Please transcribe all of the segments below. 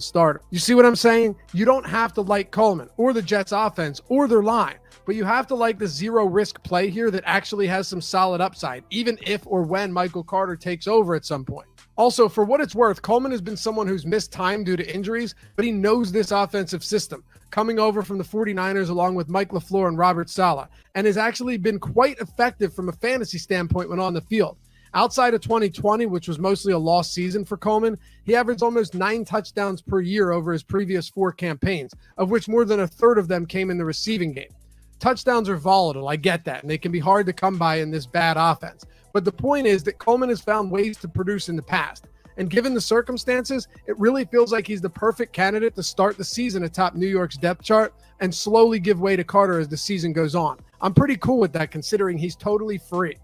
starter. You see what I'm saying? You don't have to like Coleman or the Jets offense or their line, but you have to like the zero risk play here that actually has some solid upside, even if or when Michael Carter takes over at some point. Also, for what it's worth, Coleman has been someone who's missed time due to injuries, but he knows this offensive system, coming over from the 49ers along with Mike LaFleur and Robert Saleh, and has actually been quite effective from a fantasy standpoint when on the field. Outside of 2020, which was mostly a lost season for Coleman, he averaged almost 9 touchdowns per year over his previous 4 campaigns, of which more than a third of them came in the receiving game. Touchdowns are volatile, I get that, and they can be hard to come by in this bad offense. But the point is that Coleman has found ways to produce in the past. And given the circumstances, it really feels like he's the perfect candidate to start the season atop New York's depth chart and slowly give way to Carter as the season goes on. I'm pretty cool with that considering he's totally free.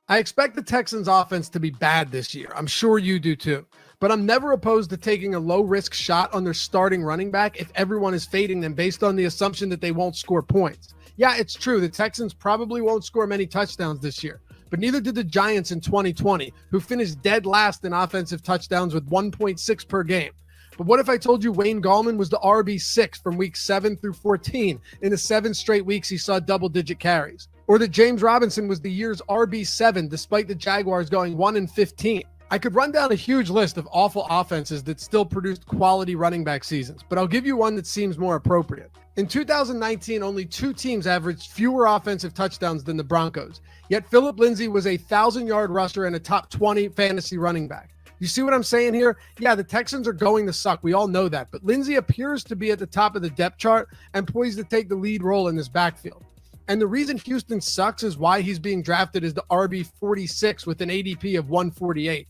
I expect the Texans offense to be bad this year. I'm sure you do too. But I'm never opposed to taking a low-risk shot on their starting running back if everyone is fading them based on the assumption that they won't score points. Yeah, it's true. The Texans probably won't score many touchdowns this year, but neither did the Giants in 2020, who finished dead last in offensive touchdowns with 1.6 per game. But what if I told you Wayne Gallman was the RB6 from week 7 through 14 in the 7 straight weeks he saw double-digit carries? Or that James Robinson was the year's RB7 despite the Jaguars going 1-15? I could run down a huge list of awful offenses that still produced quality running back seasons, but I'll give you one that seems more appropriate. In 2019, only 2 teams averaged fewer offensive touchdowns than the Broncos, yet Phillip Lindsay was a 1,000-yard rusher and a top 20 fantasy running back. You see what I'm saying here? Yeah, the Texans are going to suck. We all know that, but Lindsay appears to be at the top of the depth chart and poised to take the lead role in this backfield. And the reason Houston sucks is why he's being drafted as the RB46 with an ADP of 148.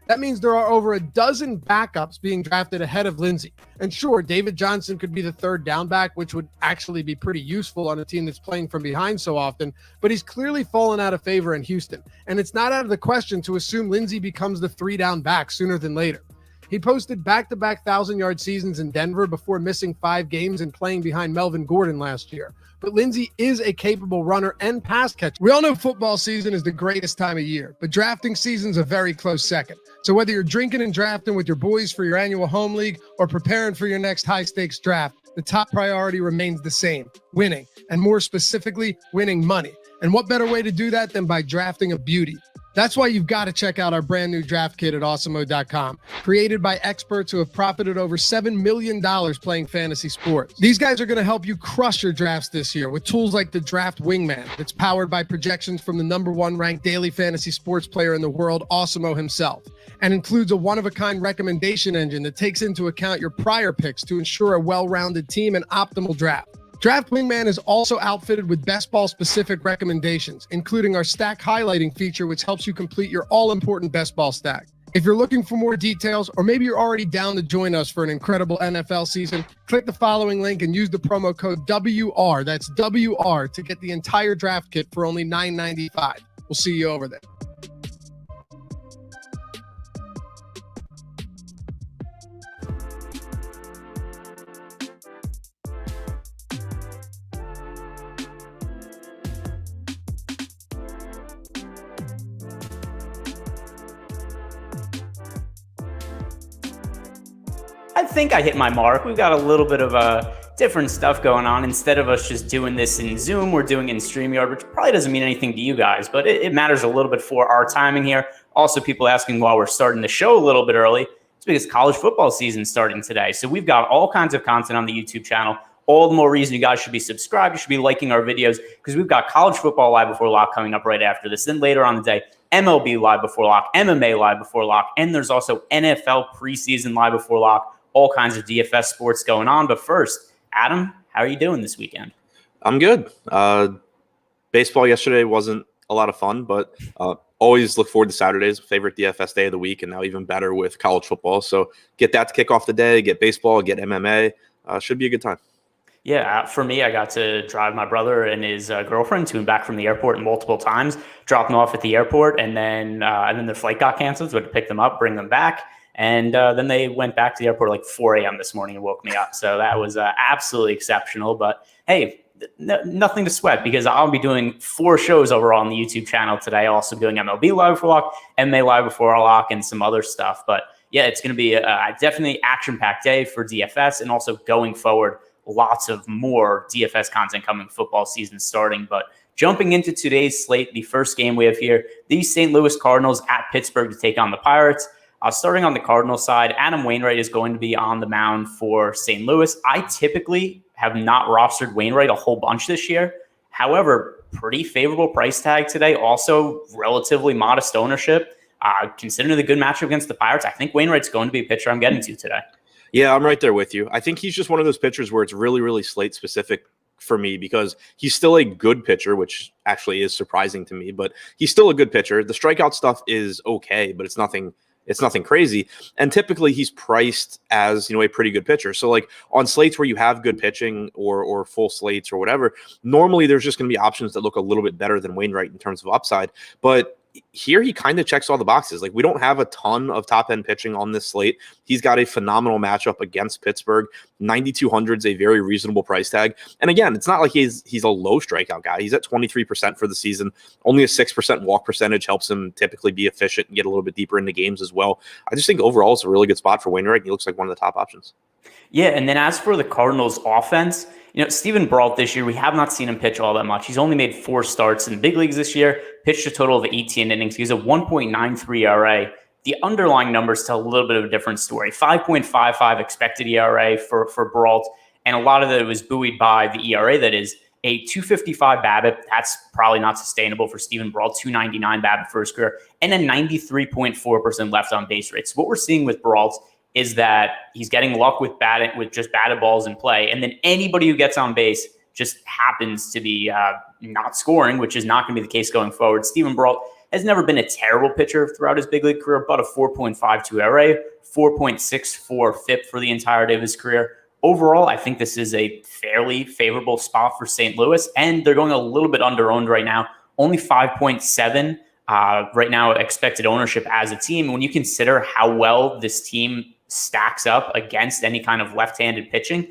That means there are over a dozen backups being drafted ahead of Lindsay. And sure, David Johnson could be the third down back, which would actually be pretty useful on a team that's playing from behind so often, but he's clearly fallen out of favor in Houston. And it's not out of the question to assume Lindsay becomes the 3-down back sooner than later. He posted back-to-back 1,000-yard seasons in Denver before missing 5 games and playing behind Melvin Gordon last year. But Lindsay is a capable runner and pass catcher. We all know football season is the greatest time of year, but drafting season's a very close second. So whether you're drinking and drafting with your boys for your annual home league or preparing for your next high-stakes draft, the top priority remains the same: winning, and more specifically, winning money. And what better way to do that than by drafting a beauty? That's why you've got to check out our brand new draft kit at Awesemo.com, created by experts who have profited over $7 million playing fantasy sports. These guys are going to help you crush your drafts this year with tools like the Draft Wingman that's powered by projections from the #1 ranked daily fantasy sports player in the world, Awesemo himself, and includes a one-of-a-kind recommendation engine that takes into account your prior picks to ensure a well-rounded team and optimal draft. Draft Wingman is also outfitted with best ball-specific recommendations, including our stack highlighting feature, which helps you complete your all-important best ball stack. If you're looking for more details, or maybe you're already down to join us for an incredible NFL season, click the following link and use the promo code WR, that's WR, to get the entire draft kit for only $9.95. We'll see you over there. I think I hit my mark. We've got a little bit of different stuff going on. Instead of us just doing this in Zoom, we're doing it in StreamYard, which probably doesn't mean anything to you guys, but it matters a little bit for our timing here. Also, people asking why we're starting the show a little bit early. It's because college football season is starting today. So we've got all kinds of content on the YouTube channel. All the more reason you guys should be subscribed. You should be liking our videos because we've got college football live before lock coming up right after this. Then later on the day, MLB live before lock, MMA live before lock, and there's also NFL preseason live before lock. All kinds of DFS sports going on. But first, Adam, how are you doing this weekend? I'm good. Baseball yesterday wasn't a lot of fun, but always look forward to Saturdays, favorite DFS day of the week, and now even better with college football. So get that to kick off the day, get baseball, get MMA. Should be a good time. Yeah, for me, I got to drive my brother and his girlfriend to and back from the airport multiple times, drop them off at the airport, and then the flight got canceled, so I had to pick them up, bring them back. And then they went back to the airport like 4 a.m. this morning and woke me up. So that was absolutely exceptional. But hey, nothing to sweat because I'll be doing 4 shows over on the YouTube channel today. Also doing MLB Live Before Lock, MMA Live Before Lock, and some other stuff. But yeah, it's going to be a definitely action-packed day for DFS, and also going forward, lots of more DFS content coming, football season starting. But jumping into today's slate, the first game we have here, the St. Louis Cardinals at Pittsburgh to take on the Pirates. Starting on the Cardinals side, Adam Wainwright is going to be on the mound for St. Louis. I typically have not rostered Wainwright a whole bunch this year. However, pretty favorable price tag today. Also, relatively modest ownership. Considering the good matchup against the Pirates, I think Wainwright's going to be a pitcher I'm getting to today. Yeah, I'm right there with you. I think he's just one of those pitchers where it's really, really slate specific for me because he's still a good pitcher, which actually is surprising to me, but he's still a good pitcher. The strikeout stuff is okay, but it's nothing crazy. And typically he's priced as, a pretty good pitcher. So like on slates where you have good pitching or full slates or whatever, normally there's just going to be options that look a little bit better than Wainwright in terms of upside. But here he kind of checks all the boxes. Like we don't have a ton of top end pitching on this slate. He's got a phenomenal matchup against Pittsburgh. 9,200 is a very reasonable price tag. And again, it's not like he's a low strikeout guy. He's at 23% for the season. Only a 6% walk percentage helps him typically be efficient and get a little bit deeper into games as well. I just think overall it's a really good spot for Wainwright. He looks like one of the top options. Yeah, and then as for the Cardinals offense, Steven Brault this year, we have not seen him pitch all that much. He's only made 4 starts in the big leagues this year, pitched a total of 18 innings. He's a 1.93 ERA. The underlying numbers tell a little bit of a different story. 5.55 expected ERA for Brault, and a lot of it was buoyed by the ERA that is a 255 BABIP. That's probably not sustainable for Steven Brault. 299 BABIP for his career, and a 93.4% left on base rate. So what we're seeing with Brault is that he's getting luck with just batted balls in play. And then anybody who gets on base just happens to be not scoring, which is not going to be the case going forward. Steven Brault has never been a terrible pitcher throughout his big league career, but a 4.52 ERA, 4.64 FIP for the entirety of his career. Overall, I think this is a fairly favorable spot for St. Louis, and they're going a little bit under-owned right now. Only 5.7 right now expected ownership as a team. And when you consider how well this team stacks up against any kind of left-handed pitching,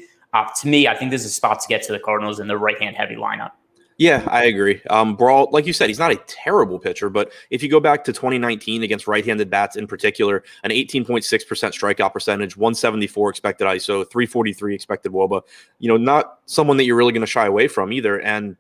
to me, I think this is a spot to get to the Cardinals in the right-hand heavy lineup. Yeah, I agree. Brault, like you said, he's not a terrible pitcher, but if you go back to 2019 against right-handed bats in particular, an 18.6% strikeout percentage, 174 expected ISO, 343 expected WOBA, not someone that you're really going to shy away from either. And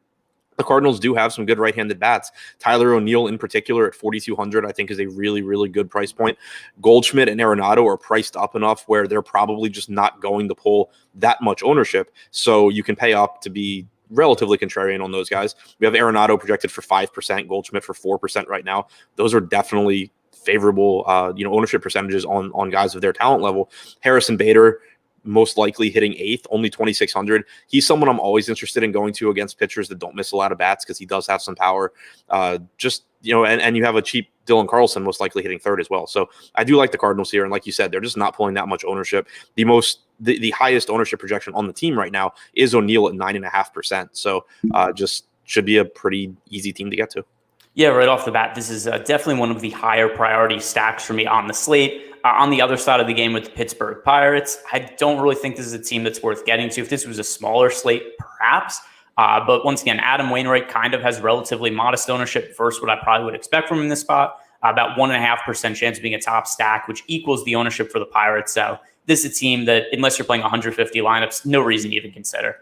the Cardinals do have some good right-handed bats. Tyler O'Neill in particular at 4,200, I think is a really, really good price point. Goldschmidt and Arenado are priced up enough where they're probably just not going to pull that much ownership. So you can pay up to be relatively contrarian on those guys. We have Arenado projected for 5%, Goldschmidt for 4% right now. Those are definitely favorable, ownership percentages on guys of their talent level. Harrison Bader, most likely hitting 8th, only 2,600. He's someone I'm always interested in going to against pitchers that don't miss a lot of bats because he does have some power. And you have a cheap Dylan Carlson most likely hitting 3rd as well. So I do like the Cardinals here. And like you said, they're just not pulling that much ownership. The highest ownership projection on the team right now is O'Neill at 9.5%. So just should be a pretty easy team to get to. Yeah, right off the bat, this is definitely one of the higher priority stacks for me on the slate. On the other side of the game with the Pittsburgh Pirates, I don't really think this is a team that's worth getting to. If this was a smaller slate, perhaps. But once again, Adam Wainwright kind of has relatively modest ownership versus what I probably would expect from him in this spot. About 1.5% chance of being a top stack, which equals the ownership for the Pirates. So this is a team that, unless you're playing 150 lineups, no reason to even consider.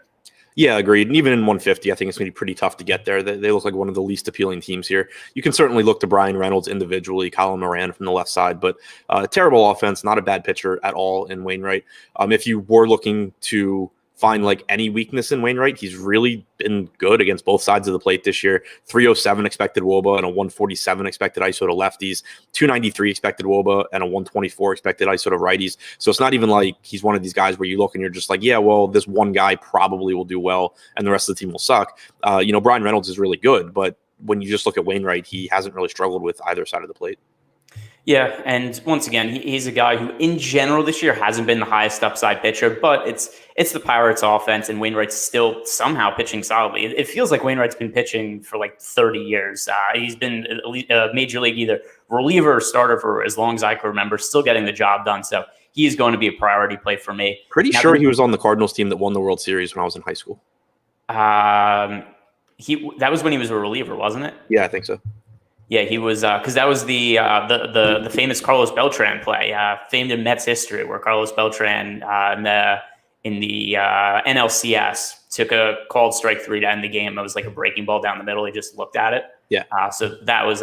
Yeah, agreed. And even in 150, I think it's going to be pretty tough to get there. They look like one of the least appealing teams here. You can certainly look to Brian Reynolds individually, Colin Moran from the left side, but terrible offense, not a bad pitcher at all in Wainwright. If you were looking to find like any weakness in Wainwright, he's really been good against both sides of the plate this year. 307 expected WOBA and a 147 expected ISO to lefties, 293 expected WOBA and a 124 expected ISO to righties. So it's not even like he's one of these guys where you look and you're just like, yeah, well, this one guy probably will do well and the rest of the team will suck. Brian Reynolds is really good, but when you just look at Wainwright, he hasn't really struggled with either side of the plate. Yeah, and once again, he's a guy who, in general, this year hasn't been the highest upside pitcher, but it's the Pirates' offense, and Wainwright's still somehow pitching solidly. It feels like Wainwright's been pitching for like 30 years. He's been a major league either reliever or starter for as long as I can remember, still getting the job done. So he is going to be a priority play for me. Pretty sure he was on the Cardinals team that won the World Series when I was in high school. That was when he was a reliever, wasn't it? Yeah, I think so. Yeah, he was because that was the famous Carlos Beltran play, famed in Mets history, where Carlos Beltran in the NLCS took a called strike 3 to end the game. It was like a breaking ball down the middle. He just looked at it. Yeah. So that was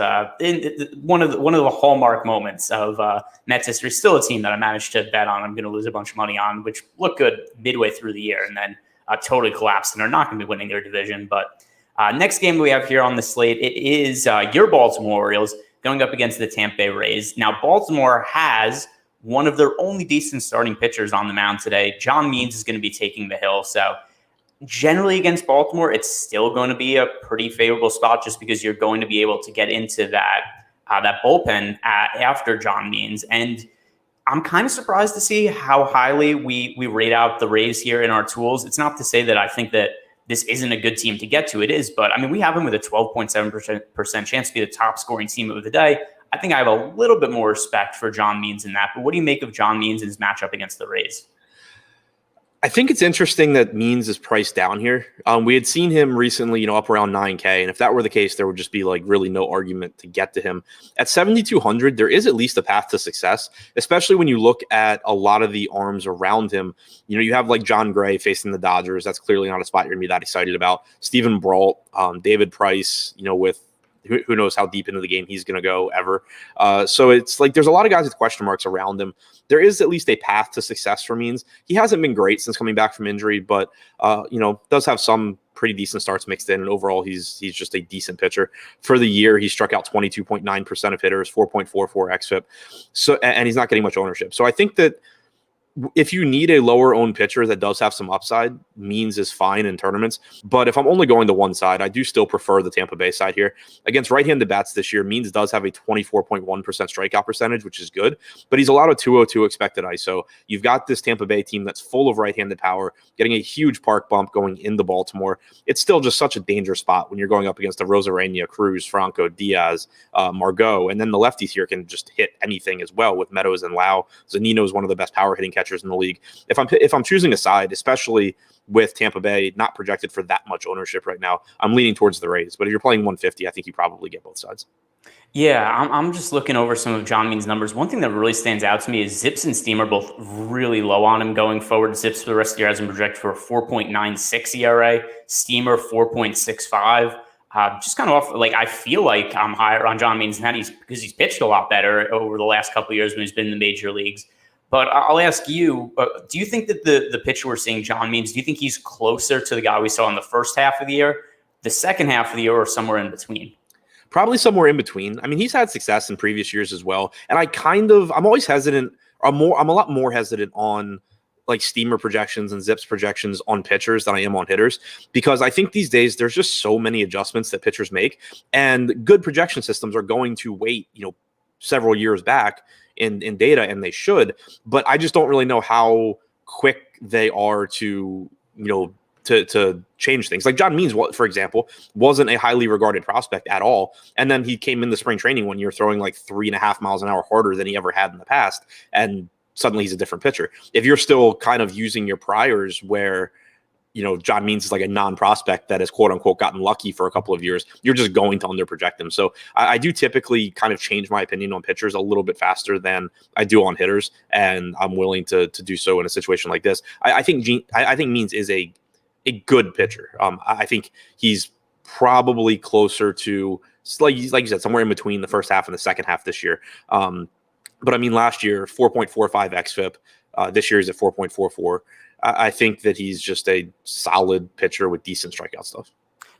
one of the hallmark moments of Mets history. Still a team that I managed to bet on. I'm going to lose a bunch of money on, which looked good midway through the year, and then totally collapsed and are not going to be winning their division, but. Next game we have here on the slate, it is your Baltimore Orioles going up against the Tampa Bay Rays. Now, Baltimore has one of their only decent starting pitchers on the mound today. John Means is going to be taking the hill. So generally against Baltimore, it's still going to be a pretty favorable spot just because you're going to be able to get into that bullpen after John Means. And I'm kind of surprised to see how highly we rate out the Rays here in our tools. It's not to say that I think that this isn't a good team to get to. It is, but I mean, we have them with a 12.7% chance to be the top scoring team of the day. I think I have a little bit more respect for John Means in that. But what do you make of John Means in his matchup against the Rays? I think it's interesting that Means is priced down here. We had seen him recently, up around 9K. And if that were the case, there would just be like really no argument to get to him. At 7,200, there is at least a path to success, especially when you look at a lot of the arms around him. You have like John Gray facing the Dodgers. That's clearly not a spot you're going to be that excited about. Steven Brault, David Price, with who knows how deep into the game he's going to go ever. So it's like there's a lot of guys with question marks around him. There is at least a path to success for Means. He hasn't been great since coming back from injury, but does have some pretty decent starts mixed in. And overall, he's just a decent pitcher. For the year, he struck out 22.9% of hitters, 4.44 xFIP. So, and he's not getting much ownership. So I think that if you need a lower owned pitcher that does have some upside, Means is fine in tournaments. But if I'm only going to one side, I do still prefer the Tampa Bay side here. Against right-handed bats this year, Means does have a 24.1% strikeout percentage, which is good. But he's allowed a 202 expected ISO. You've got this Tampa Bay team that's full of right-handed power, getting a huge park bump going into Baltimore. It's still just such a dangerous spot when you're going up against a Rosarena, Cruz, Franco, Diaz, Margot. And then the lefties here can just hit anything as well with Meadows and Lau. Zanino is one of the best power hitting catchers in the league. If I'm choosing a side, especially with Tampa Bay not projected for that much ownership right now, I'm leaning towards the Rays. But if you're playing 150, I think you probably get both sides. Yeah, I'm just looking over some of John Means' numbers. One thing that really stands out to me is Zips and Steam are both really low on him going forward. Zips for the rest of the year has him projected for a 4.96 ERA, Steamer 4.65. Just kind of off, like I feel like I'm higher on John Means than because he's pitched a lot better over the last couple of years when he's been in the major leagues. But I'll ask you, do you think that the pitcher we're seeing, John Means, do you think he's closer to the guy we saw in the first half of the year, the second half of the year, or somewhere in between? Probably somewhere in between. I mean, he's had success in previous years as well. And I'm always hesitant. I'm a lot more hesitant on like Steamer projections and Zips projections on pitchers than I am on hitters, because I think these days there's just so many adjustments that pitchers make, and good projection systems are going to wait, several years back in data, and they should, but I just don't really know how quick they are to change things. Like John Means, for example, wasn't a highly regarded prospect at all. And then he came in the spring training one year throwing like 3.5 miles an hour harder than he ever had in the past. And suddenly he's a different pitcher. If you're still kind of using your priors where, John Means is like a non-prospect that has quote unquote gotten lucky for a couple of years, you're just going to underproject him. So I do typically kind of change my opinion on pitchers a little bit faster than I do on hitters. And I'm willing to do so in a situation like this. I think Means is a good pitcher. I think he's probably closer to, like you said, somewhere in between the first half and the second half this year. But I mean, last year, 4.45 xFIP. This year he's at 4.44. I think that he's just a solid pitcher with decent strikeout stuff.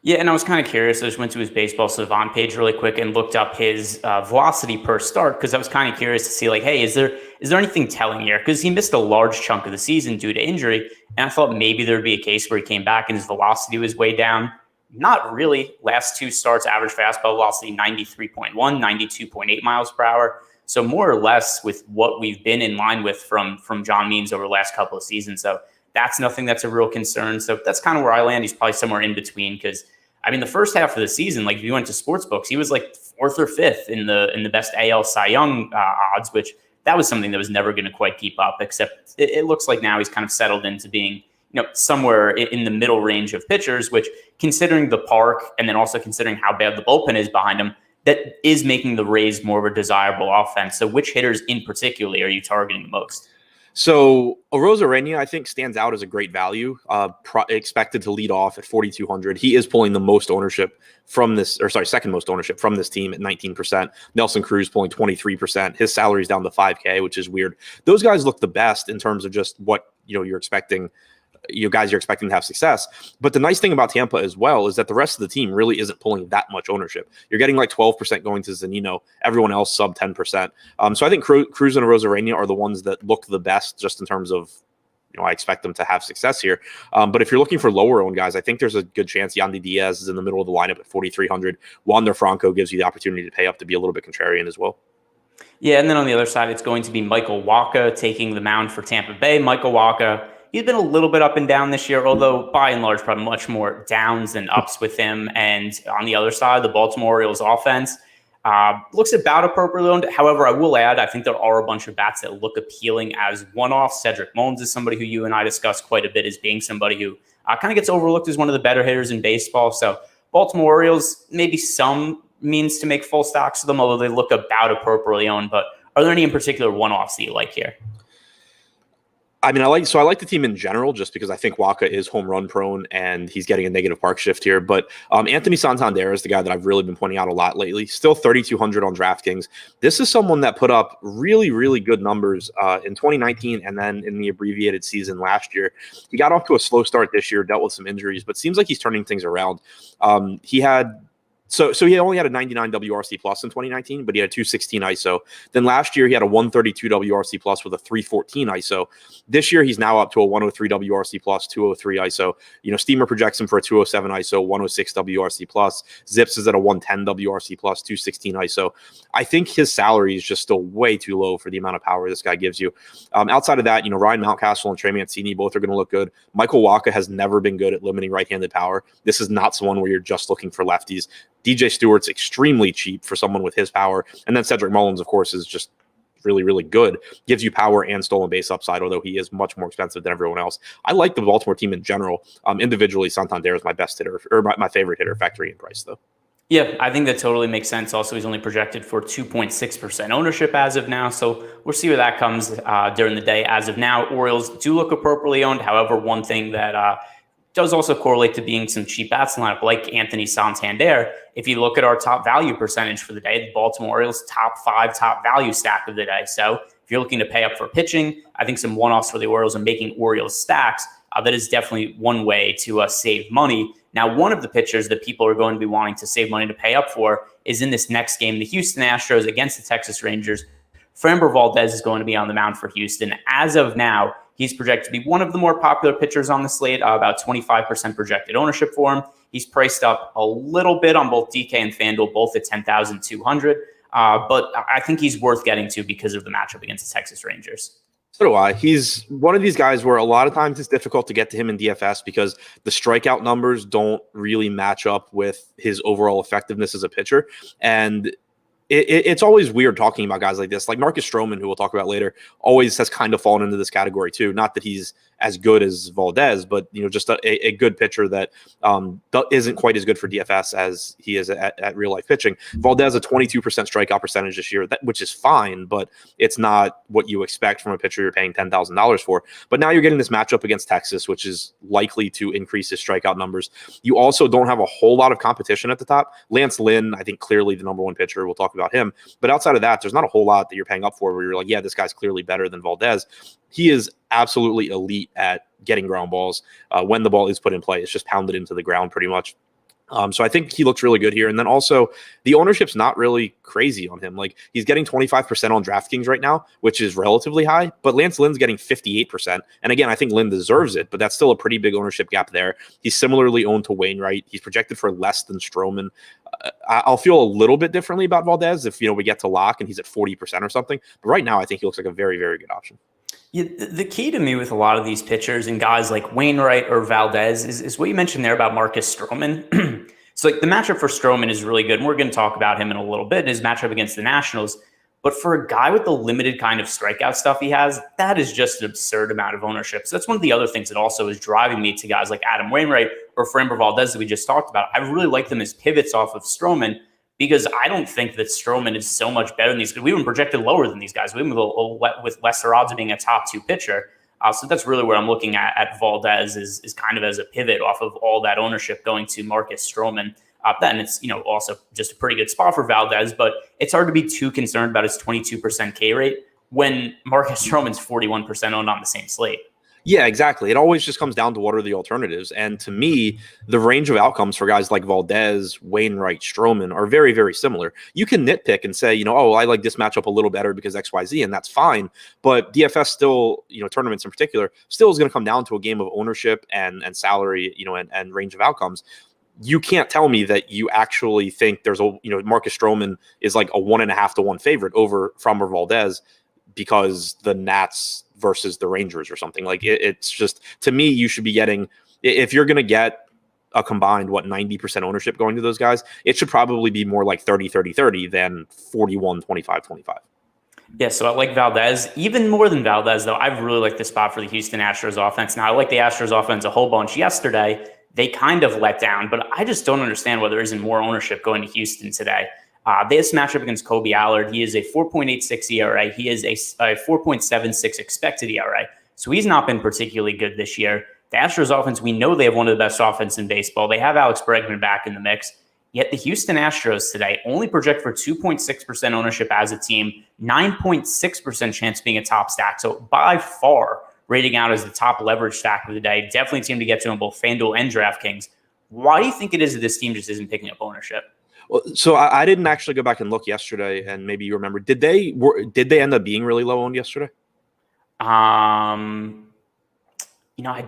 Yeah, and I was kind of curious. I just went to his Baseball Savant page really quick and looked up his velocity per start, because I was kind of curious to see, like, hey, is there anything telling here? Because he missed a large chunk of the season due to injury, and I thought maybe there would be a case where he came back and his velocity was way down. Not really. Last two starts, average fastball velocity 93.1, 92.8 miles per hour. So more or less with what we've been in line with from John Means over the last couple of seasons. So that's nothing that's a real concern. So that's kind of where I land. He's probably somewhere in between, because I mean, the first half of the season, like if you went to sports books, he was like 4th or 5th in the best AL Cy Young odds, which that was something that was never going to quite keep up, except it looks like now he's kind of settled into being, somewhere in the middle range of pitchers, which, considering the park and then also considering how bad the bullpen is behind him, that is making the Rays more of a desirable offense. So which hitters in particular are you targeting the most? So Arozarena, I think, stands out as a great value, expected to lead off at 4,200. He is pulling the most ownership from this, second most ownership from this team at 19%. Nelson Cruz pulling 23%. His salary is down to $5K, which is weird. Those guys look the best in terms of just what you're expecting. Guys you're expecting to have success. But the nice thing about Tampa as well is that the rest of the team really isn't pulling that much ownership. You're getting like 12% going to Zunino, everyone else sub 10%. So I think Cruz and Arozarena are the ones that look the best just in terms of, I expect them to have success here. But if you're looking for lower owned guys, I think there's a good chance Yandy Diaz is in the middle of the lineup at 4,300. Wander Franco gives you the opportunity to pay up to be a little bit contrarian as well. Yeah, and then on the other side, it's going to be Michael Wacha taking the mound for Tampa Bay. Michael Wacha, he's been a little bit up and down this year, although by and large, probably much more downs than ups with him. And on the other side, the Baltimore Orioles offense looks about appropriately owned. However, I will add, I think there are a bunch of bats that look appealing as one-offs. Cedric Mullins is somebody who you and I discussed quite a bit as being somebody who kind of gets overlooked as one of the better hitters in baseball. So Baltimore Orioles, maybe some means to make full stocks of them, although they look about appropriately owned. But are there any in particular one-offs that you like here? I mean, I like the team in general just because I think Wacha is home run prone and he's getting a negative park shift here. But Anthony Santander is the guy that I've really been pointing out a lot lately. Still 3,200 on DraftKings. This is someone that put up really, really good numbers in 2019 and then in the abbreviated season last year. He got off to a slow start this year, dealt with some injuries, but seems like he's turning things around. So he only had a 99 WRC plus in 2019, but he had a 216 ISO. Then last year he had a 132 WRC plus with a 314 ISO. This year he's now up to a 103 WRC plus, 203 ISO. Steamer projects him for a 207 ISO, 106 WRC plus. Zips is at a 110 WRC plus, 216 ISO. I think his salary is just still way too low for the amount of power this guy gives you. Outside of that, Ryan Mountcastle and Trey Mancini both are going to look good. Michael Wacha has never been good at limiting right-handed power. This is not someone where you're just looking for lefties. DJ Stewart's extremely cheap for someone with his power. And then Cedric Mullins, of course, is just really, really good. Gives you power and stolen base upside, although he is much more expensive than everyone else. I like the Baltimore team in general. Individually, Santander is my best hitter, or my favorite hitter, factory in price, though. Yeah, I think that totally makes sense. Also, he's only projected for 2.6% ownership as of now. So we'll see where that comes during the day. As of now, Orioles do look appropriately owned. However, one thing that does also correlate to being some cheap bats in the lineup, like Anthony Santander. If you look at our top value percentage for the day, the Baltimore Orioles top 5 top value stack of the day. So if you're looking to pay up for pitching, I think some one-offs for the Orioles and making Orioles stacks, that is definitely one way to save money. Now, one of the pitchers that people are going to be wanting to save money to pay up for is in this next game, the Houston Astros against the Texas Rangers. Framber Valdez is going to be on the mound for Houston. As of now, he's projected to be one of the more popular pitchers on the slate, about 25% projected ownership for him. He's priced up a little bit on both DK and FanDuel, both at 10,200. But I think he's worth getting to because of the matchup against the Texas Rangers. So do I. He's one of these guys where a lot of times it's difficult to get to him in DFS because the strikeout numbers don't really match up with his overall effectiveness as a pitcher. And it's always weird talking about guys like this. Like Marcus Stroman, who we'll talk about later, always has kind of fallen into this category too. Not that he's as good as Valdez, but just a good pitcher that isn't quite as good for DFS as he is at real life pitching. Valdez a 22% strikeout percentage this year, which is fine, but it's not what you expect from a pitcher you're paying $10,000 for. But now you're getting this matchup against Texas, which is likely to increase his strikeout numbers. You also don't have a whole lot of competition at the top. Lance Lynn, I think clearly the number one pitcher. We'll talk about him. But outside of that, there's not a whole lot that you're paying up for where you're like, yeah, this guy's clearly better than Valdez. He is absolutely elite at getting ground balls. When the ball is put in play, it's just pounded into the ground pretty much. So I think he looks really good here. And then also the ownership's not really crazy on him. Like he's getting 25% on DraftKings right now, which is relatively high, but Lance Lynn's getting 58%. And again, I think Lynn deserves it, but that's still a pretty big ownership gap there. He's similarly owned to Wainwright. He's projected for less than Stroman. I'll feel a little bit differently about Valdez if, we get to lock and he's at 40% or something. But right now, I think he looks like a very, very good option. Yeah, the key to me with a lot of these pitchers and guys like Wainwright or Valdez is what you mentioned there about Marcus Stroman. So like the matchup for Stroman is really good. And we're going to talk about him in a little bit, his matchup against the Nationals. But for a guy with the limited kind of strikeout stuff he has, that is just an absurd amount of ownership. So that's one of the other things that also is driving me to guys like Adam Wainwright or Framber Valdez that we just talked about. I really like them as pivots off of Stroman, because I don't think that Stroman is so much better than these guys. We even projected lower than these guys. We even with lesser odds of being a top 2 pitcher. So that's really where I'm looking at Valdez is kind of as a pivot off of all that ownership going to Marcus Stroman. Then it's, also just a pretty good spot for Valdez, but it's hard to be too concerned about his 22% K rate when Marcus Stroman's 41% owned on the same slate. Yeah, exactly. It always just comes down to what are the alternatives. And to me, the range of outcomes for guys like Valdez, Wainwright, Stroman are very, very similar. You can nitpick and say, I like this matchup a little better because XYZ, and that's fine. But DFS still, tournaments in particular, still is going to come down to a game of ownership and salary, and range of outcomes. You can't tell me that you actually think there's Marcus Stroman is like a 1.5 to 1 favorite over Framber Valdez because the Nats versus the Rangers or something. Like it's just, to me, you should be getting, if you're going to get a combined 90% ownership going to those guys, it should probably be more like 30-30-30 than 41-25-25. Yeah, so I like Valdez even more than Valdez, though. I really like the spot for the Houston Astros offense. Now, I like the Astros offense a whole bunch yesterday. They kind of let down, but I just don't understand why there isn't more ownership going to Houston today. They have matchup against Kobe Allard. He is a 4.86 ERA. He is a 4.76 expected ERA. So he's not been particularly good this year. The Astros offense, we know they have one of the best offense in baseball. They have Alex Bregman back in the mix. Yet the Houston Astros today only project for 2.6% ownership as a team, 9.6% chance of being a top stack. So by far, rating out as the top leverage stack of the day. Definitely a team to get to on both FanDuel and DraftKings. Why do you think it is that this team just isn't picking up ownership? Well, so I didn't actually go back and look yesterday, and maybe you remember. Did they end up being really low owned yesterday? I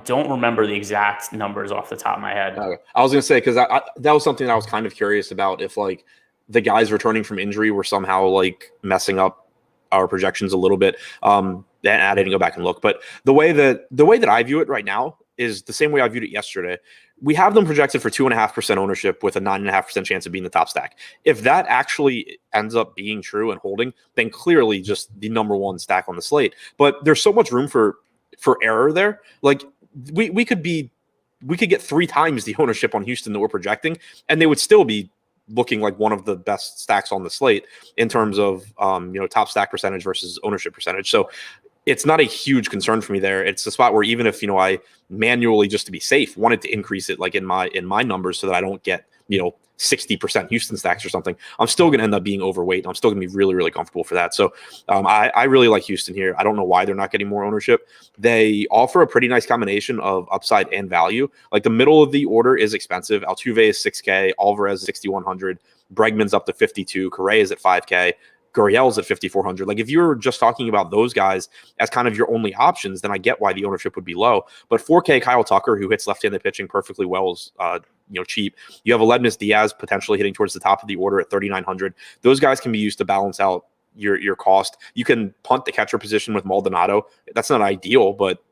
don't remember the exact numbers off the top of my head. Okay. I was going to say, because that was something that I was kind of curious about, if like the guys returning from injury were somehow like messing up our projections a little bit. I didn't go back and look, but the way that I view it right now is the same way I viewed it yesterday. We have them projected for 2.5% ownership with a 9.5% chance of being the top stack. If that actually ends up being true and holding, then clearly just the number one stack on the slate. But there's so much room for error there. Like we could get 3 times the ownership on Houston that we're projecting, and they would still be looking like one of the best stacks on the slate in terms of top stack percentage versus ownership percentage. So it's not a huge concern for me there. It's a spot where even if I manually, just to be safe, wanted to increase it like in my numbers so that I don't get 60% Houston stacks or something, I'm still going to end up being overweight. I'm still going to be really, really comfortable for that. So I really like Houston here. I don't know why they're not getting more ownership. They offer a pretty nice combination of upside and value. Like the middle of the order is expensive. Altuve is $6K, Alvarez is $6,100, Bregman's up to $52, Correa is at $5K. Gurriel's at $5,400. Like if you're just talking about those guys as kind of your only options, then I get why the ownership would be low. But 4K Kyle Tucker, who hits left-handed pitching perfectly well, is cheap. You have Aledmys Diaz potentially hitting towards the top of the order at $3,900. Those guys can be used to balance out your cost. You can punt the catcher position with Maldonado. That's not ideal, but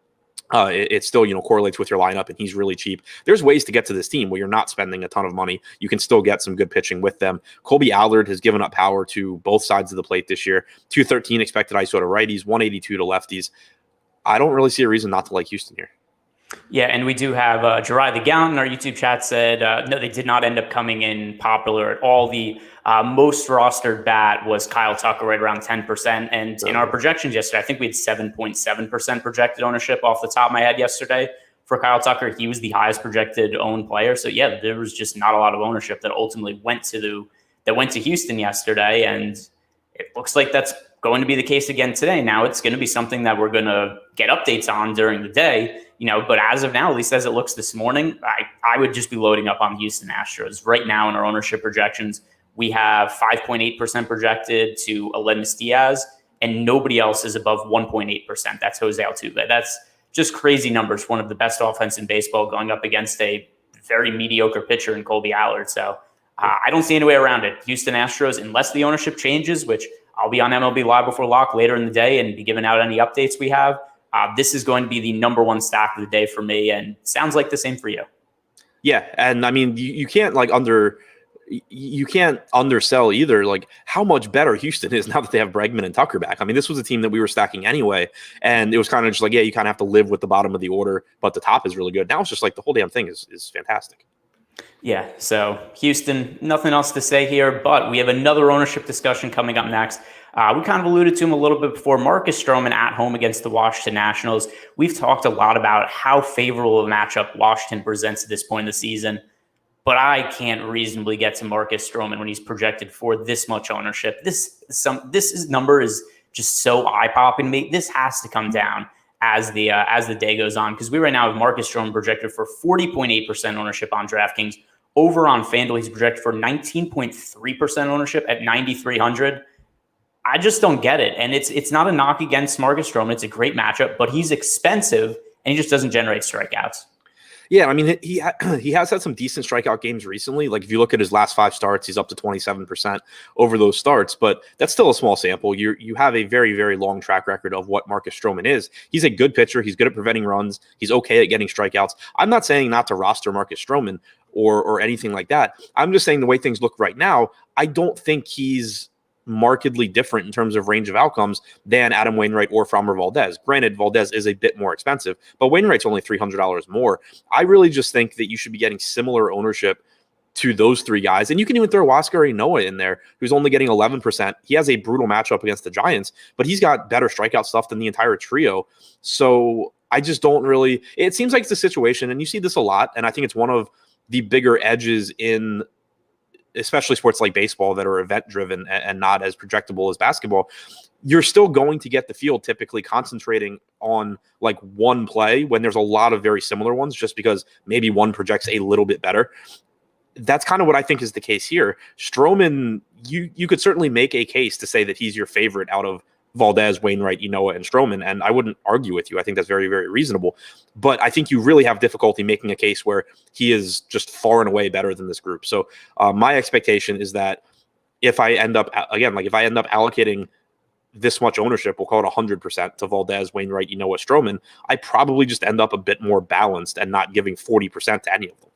it still correlates with your lineup, and he's really cheap. There's ways to get to this team where you're not spending a ton of money. You can still get some good pitching with them. Colby Allard has given up power to both sides of the plate this year. 213 expected ISO to righties, 182 to lefties. I don't really see a reason not to like Houston here. Yeah, and we do have Jirai the Gallant in our YouTube chat said, no, they did not end up coming in popular at all. The most rostered bat was Kyle Tucker, right around 10%. And in our projections yesterday, I think we had 7.7% projected ownership off the top of my head yesterday for Kyle Tucker. He was the highest projected owned player. So yeah, there was just not a lot of ownership that ultimately went to Houston yesterday. And it looks like that's going to be the case again today. Now it's going to be something that we're going to get updates on during the day, but as of now, at least as it looks this morning, I would just be loading up on Houston Astros. Right now in our ownership projections, we have 5.8% projected to Aledmys Diaz, and nobody else is above 1.8%. That's Jose Altuve. That's just crazy numbers. One of the best offense in baseball going up against a very mediocre pitcher in Colby Allard. So I don't see any way around it. Houston Astros, unless the ownership changes, which I'll be on MLB Live Before Lock later in the day and be giving out any updates we have. This is going to be the number one stack of the day for me, and sounds like the same for you. Yeah, and I mean, you can't you can't undersell either, like how much better Houston is now that they have Bregman and Tucker back. I mean, this was a team that we were stacking anyway, and it was kind of just like, yeah, you kind of have to live with the bottom of the order, but the top is really good. Now it's just like the whole damn thing is fantastic. Yeah, so Houston, nothing else to say here, but we have another ownership discussion coming up next. We kind of alluded to him a little bit before. Marcus Stroman at home against the Washington Nationals. We've talked a lot about how favorable a matchup Washington presents at this point in the season, but I can't reasonably get to Marcus Stroman when he's projected for this much ownership. This number is just so eye-popping to me. This has to come down as the day goes on, because we right now have Marcus Stroman projected for 40.8% ownership on DraftKings. Over on FanDuel, he's projected for 19.3% ownership at 9,300. I just don't get it. And it's not a knock against Marcus Stroman. It's a great matchup, but he's expensive and he just doesn't generate strikeouts. Yeah, I mean, he has had some decent strikeout games recently. Like if you look at his last 5 starts, he's up to 27% over those starts, but that's still a small sample. You have a very, very long track record of what Marcus Stroman is. He's a good pitcher. He's good at preventing runs. He's okay at getting strikeouts. I'm not saying not to roster Marcus Stroman or anything like that. I'm just saying the way things look right now, I don't think he's markedly different in terms of range of outcomes than Adam Wainwright or Framber Valdez. Granted, Valdez is a bit more expensive, but Wainwright's only $300 more. I really just think that you should be getting similar ownership to those 3 guys. And you can even throw Oscar Noah in there, who's only getting 11%. He has a brutal matchup against the Giants, but he's got better strikeout stuff than the entire trio. So I just don't really, it seems like it's a situation, and you see this a lot, and I think it's one of the bigger edges in especially sports like baseball that are event driven and not as projectable as basketball. You're still going to get the field typically concentrating on like one play when there's a lot of very similar ones, just because maybe one projects a little bit better. That's kind of what I think is the case here. Stroman, you could certainly make a case to say that he's your favorite out of Valdez, Wainwright, Enoa, and Stroman, and I wouldn't argue with you. I think that's very, very reasonable. But I think you really have difficulty making a case where he is just far and away better than this group. So my expectation is that if I end up allocating this much ownership, we'll call it 100% to Valdez, Wainwright, Enoa, Stroman, I probably just end up a bit more balanced and not giving 40% to any of them.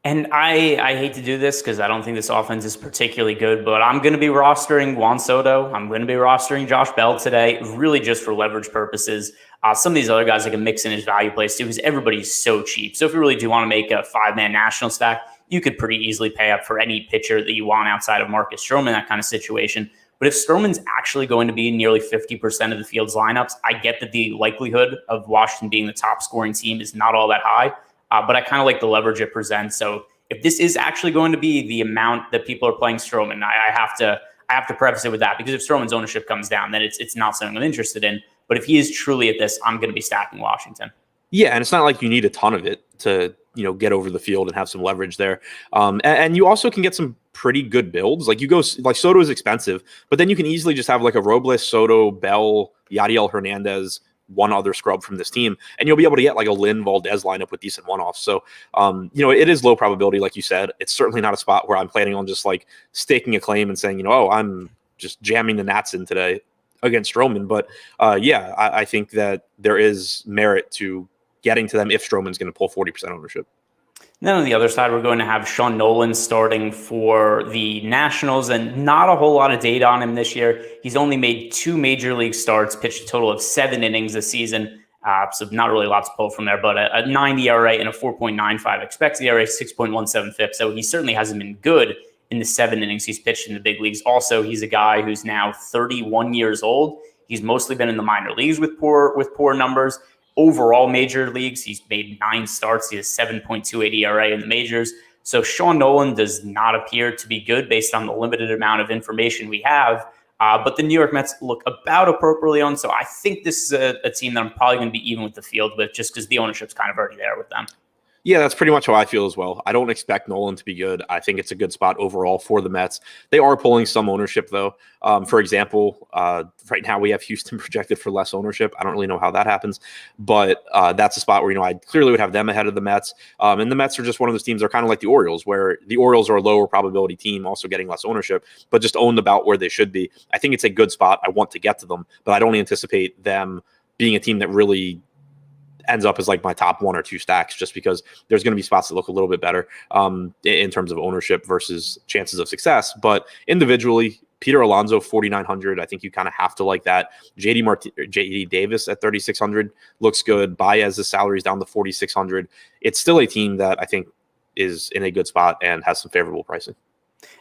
And I hate to do this because I don't think this offense is particularly good, but I'm going to be rostering Juan Soto. I'm going to be rostering Josh Bell today, really just for leverage purposes. Some of these other guys I can mix in his value plays too, because everybody's so cheap. So if you really do want to make a 5-man national stack, you could pretty easily pay up for any pitcher that you want outside of Marcus Stroman, that kind of situation. But if Stroman's actually going to be in nearly 50% of the field's lineups, I get that the likelihood of Washington being the top scoring team is not all that high. But I kind of like the leverage it presents. So if this is actually going to be the amount that people are playing Stroman, I have to preface it with that, because if Stroman's ownership comes down, then it's not something I'm interested in. But if he is truly at this, I'm going to be stacking Washington. Yeah, and it's not like you need a ton of it to get over the field and have some leverage there. And you also can get some pretty good builds. Like Soto is expensive, but then you can easily just have like a Robles, Soto, Bell, Yadiel Hernandez, one other scrub from this team, and you'll be able to get like a Lynn Valdez lineup with decent one-offs. So, it is low probability, like you said. It's certainly not a spot where I'm planning on just like staking a claim and saying, I'm just jamming the Nats in today against Stroman. But I think that there is merit to getting to them if Stroman's going to pull 40% ownership. Then on the other side, we're going to have Sean Nolan starting for the Nationals, and not a whole lot of data on him this year. He's only made 2 major league starts, pitched a total of 7 innings this season. So not really lots to pull from there, but a 9 ERA and a 4.95 expected ERA, 6.17 FIP. So he certainly hasn't been good in the 7 innings he's pitched in the big leagues. Also, he's a guy who's now 31 years old. He's mostly been in the minor leagues with poor numbers. Overall major leagues, he's made 9 starts. He has 7.28 ERA in the majors. So Sean Nolan does not appear to be good based on the limited amount of information we have. But the New York Mets look about appropriately on. So I think this is a team that I'm probably going to be even with the field with, just because the ownership's kind of already there with them. Yeah, that's pretty much how I feel as well. I don't expect Nolan to be good. I think it's a good spot overall for the Mets. They are pulling some ownership, though. For example, right now we have Houston projected for less ownership. I don't really know how that happens, but that's a spot where, I clearly would have them ahead of the Mets. And the Mets are just one of those teams that are kind of like the Orioles, where the Orioles are a lower probability team, also getting less ownership, but just owned about where they should be. I think it's a good spot. I want to get to them, but I don't anticipate them being a team that really ends up as like my top 1 or 2 stacks, just because there's going to be spots that look a little bit better in terms of ownership versus chances of success. But individually, Peter Alonso, 4,900. I think you kind of have to like that. JD Davis at 3,600 looks good. Baez's salary is down to 4,600. It's still a team that I think is in a good spot and has some favorable pricing.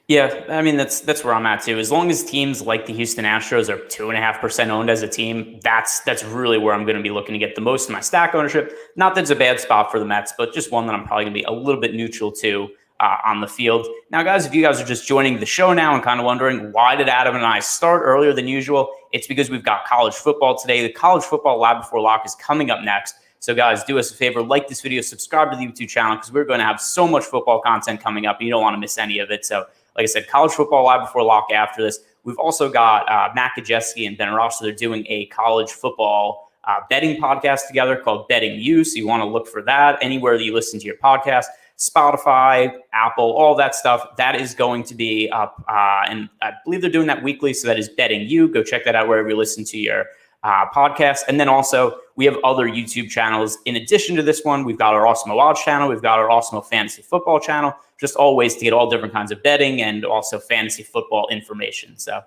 Yeah, I mean, that's where I'm at too. As long as teams like the Houston Astros are 2.5% owned as a team, that's really where I'm going to be looking to get the most of my stack ownership. Not that it's a bad spot for the Mets, but just one that I'm probably going to be a little bit neutral to on the field. Now, guys, if you guys are just joining the show now and kind of wondering why did Adam and I start earlier than usual, it's because we've got college football today. The college football Live Before Lock is coming up next. So guys, do us a favor, like this video, subscribe to the YouTube channel, because we're going to have so much football content coming up, and you don't want to miss any of it. So like I said, college football Live Before Lock after this. We've also got Matt Kajeski and Ben Ross. So they're doing a college football betting podcast together called Betting You. So you want to look for that anywhere that you listen to your podcast. Spotify, Apple, all that stuff, that is going to be up. And I believe they're doing that weekly. So that is Betting You. Go check that out wherever you listen to your podcast. And then also we have other YouTube channels. In addition to this one, we've got our Awesemo Odds channel. We've got our Awesemo Fantasy Football channel. Just all ways to get all different kinds of betting and also fantasy football information. So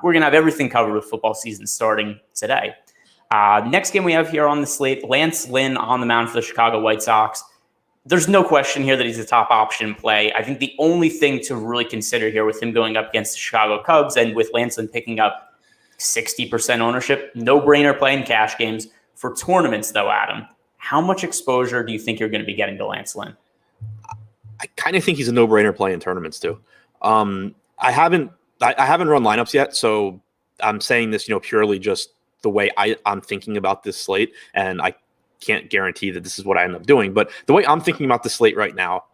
we're going to have everything covered with football season starting today. Next game we have here on the slate, Lance Lynn on the mound for the Chicago White Sox. There's no question here that he's a top option play. I think the only thing to really consider here with him going up against the Chicago Cubs and with Lance Lynn picking up 60% ownership, no-brainer play in cash games. For tournaments, though, Adam, how much exposure do you think you're going to be getting to Lance Lynn? I kind of think he's a no-brainer play in tournaments too. I haven't run lineups yet, so I'm saying this, purely just the way I'm thinking about this slate, and I can't guarantee that this is what I end up doing. But the way I'm thinking about the slate right now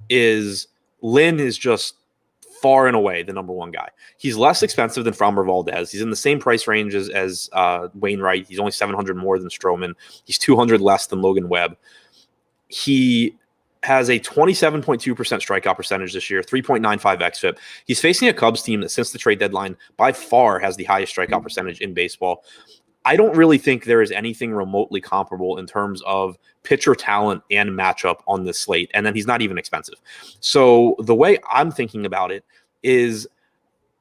is Lynn is just far and away the number one guy. He's less expensive than Framber Valdez. He's in the same price range as Wainwright. He's only 700 more than Stroman. He's 200 less than Logan Webb. He has a 27.2% strikeout percentage this year, 3.95 xFIP. He's facing a Cubs team that since the trade deadline by far has the highest strikeout percentage in baseball. I don't really think there is anything remotely comparable in terms of pitcher talent and matchup on this slate. And then he's not even expensive. So the way I'm thinking about it is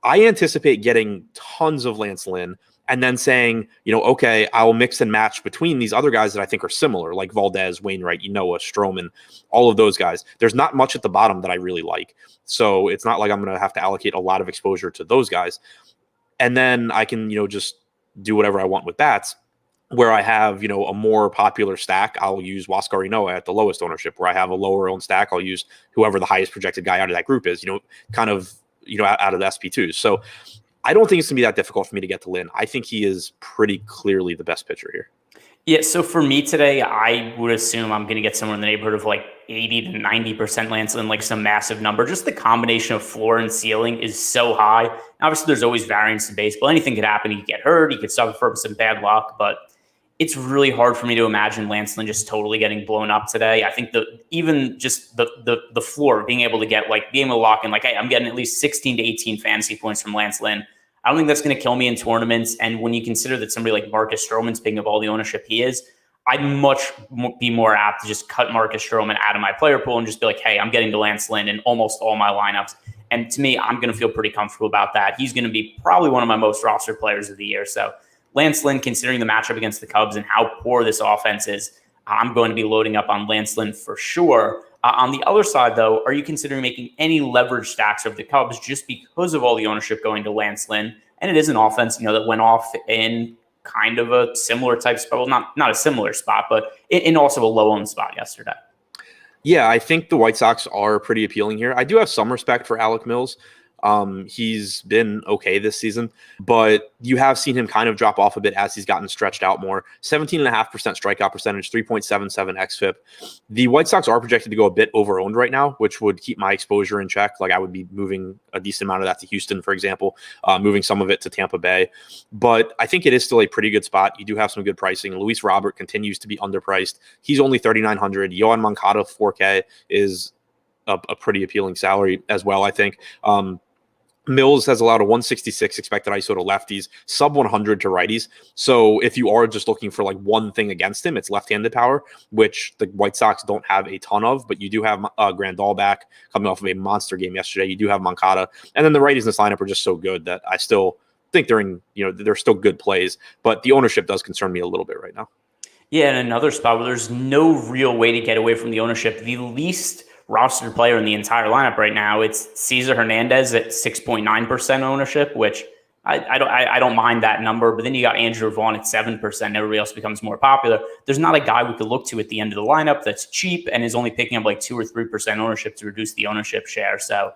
I anticipate getting tons of Lance Lynn and then saying, okay, I'll mix and match between these other guys that I think are similar, like Valdez, Wainwright, Stroman, all of those guys. There's not much at the bottom that I really like. So it's not like I'm going to have to allocate a lot of exposure to those guys. And then I can, just do whatever I want with bats. Where I have, a more popular stack, I'll use Huascar Ynoa at the lowest ownership. Where I have a lower owned stack, I'll use whoever the highest projected guy out of that group is, kind of, out of the SP2s. So I don't think it's going to be that difficult for me to get to Lynn. I think he is pretty clearly the best pitcher here. Yeah, so for me today, I would assume I'm going to get somewhere in the neighborhood of like 80 to 90% Lance Lynn, like some massive number. Just the combination of floor and ceiling is so high. Obviously, there's always variance in baseball. Anything could happen. He could get hurt. He could suffer from some bad luck. But it's really hard for me to imagine Lance Lynn just totally getting blown up today. I think even just the floor, being able to lock in, hey, I'm getting at least 16 to 18 fantasy points from Lance Lynn. I don't think that's going to kill me in tournaments. And when you consider that somebody like Marcus Stroman, speaking of all the ownership he is, I'd much be more apt to just cut Marcus Stroman out of my player pool and just be like, hey, I'm getting to Lance Lynn in almost all my lineups. And to me, I'm going to feel pretty comfortable about that. He's going to be probably one of my most rostered players of the year. So Lance Lynn, considering the matchup against the Cubs and how poor this offense is, I'm going to be loading up on Lance Lynn for sure. On the other side, though, are you considering making any leverage stacks of the Cubs just because of all the ownership going to Lance Lynn? And it is an offense, that went off in kind of a similar type spot. Well, not a similar spot, but in also a low-owned spot yesterday. Yeah, I think the White Sox are pretty appealing here. I do have some respect for Alec Mills. He's been okay this season, but you have seen him kind of drop off a bit as he's gotten stretched out more. 17.5% strikeout percentage, 3.77 xFIP. The White Sox are projected to go a bit over-owned right now, which would keep my exposure in check. I would be moving a decent amount of that to Houston, for example, moving some of it to Tampa Bay. But I think it is still a pretty good spot. You do have some good pricing. Luis Robert continues to be underpriced. He's only 3,900. Yohan Moncada, 4K, is a pretty appealing salary as well, I think. Mills has allowed a 166 expected ISO to lefties, sub 100 to righties. So if you are just looking for like one thing against him, it's left-handed power, which the White Sox don't have a ton of, but you do have Grandal back coming off of a monster game yesterday. You do have Moncada. And then the righties in this lineup are just so good that I still think they're still good plays, but the ownership does concern me a little bit right now. Yeah, and another spot where there's no real way to get away from the ownership, the least rostered player in the entire lineup right now, it's Cesar Hernandez at 6.9% ownership, which I don't mind that number. But then you got Andrew Vaughn at 7%. Everybody else becomes more popular. There's not a guy we could look to at the end of the lineup that's cheap and is only picking up like 2 or 3% ownership to reduce the ownership share. So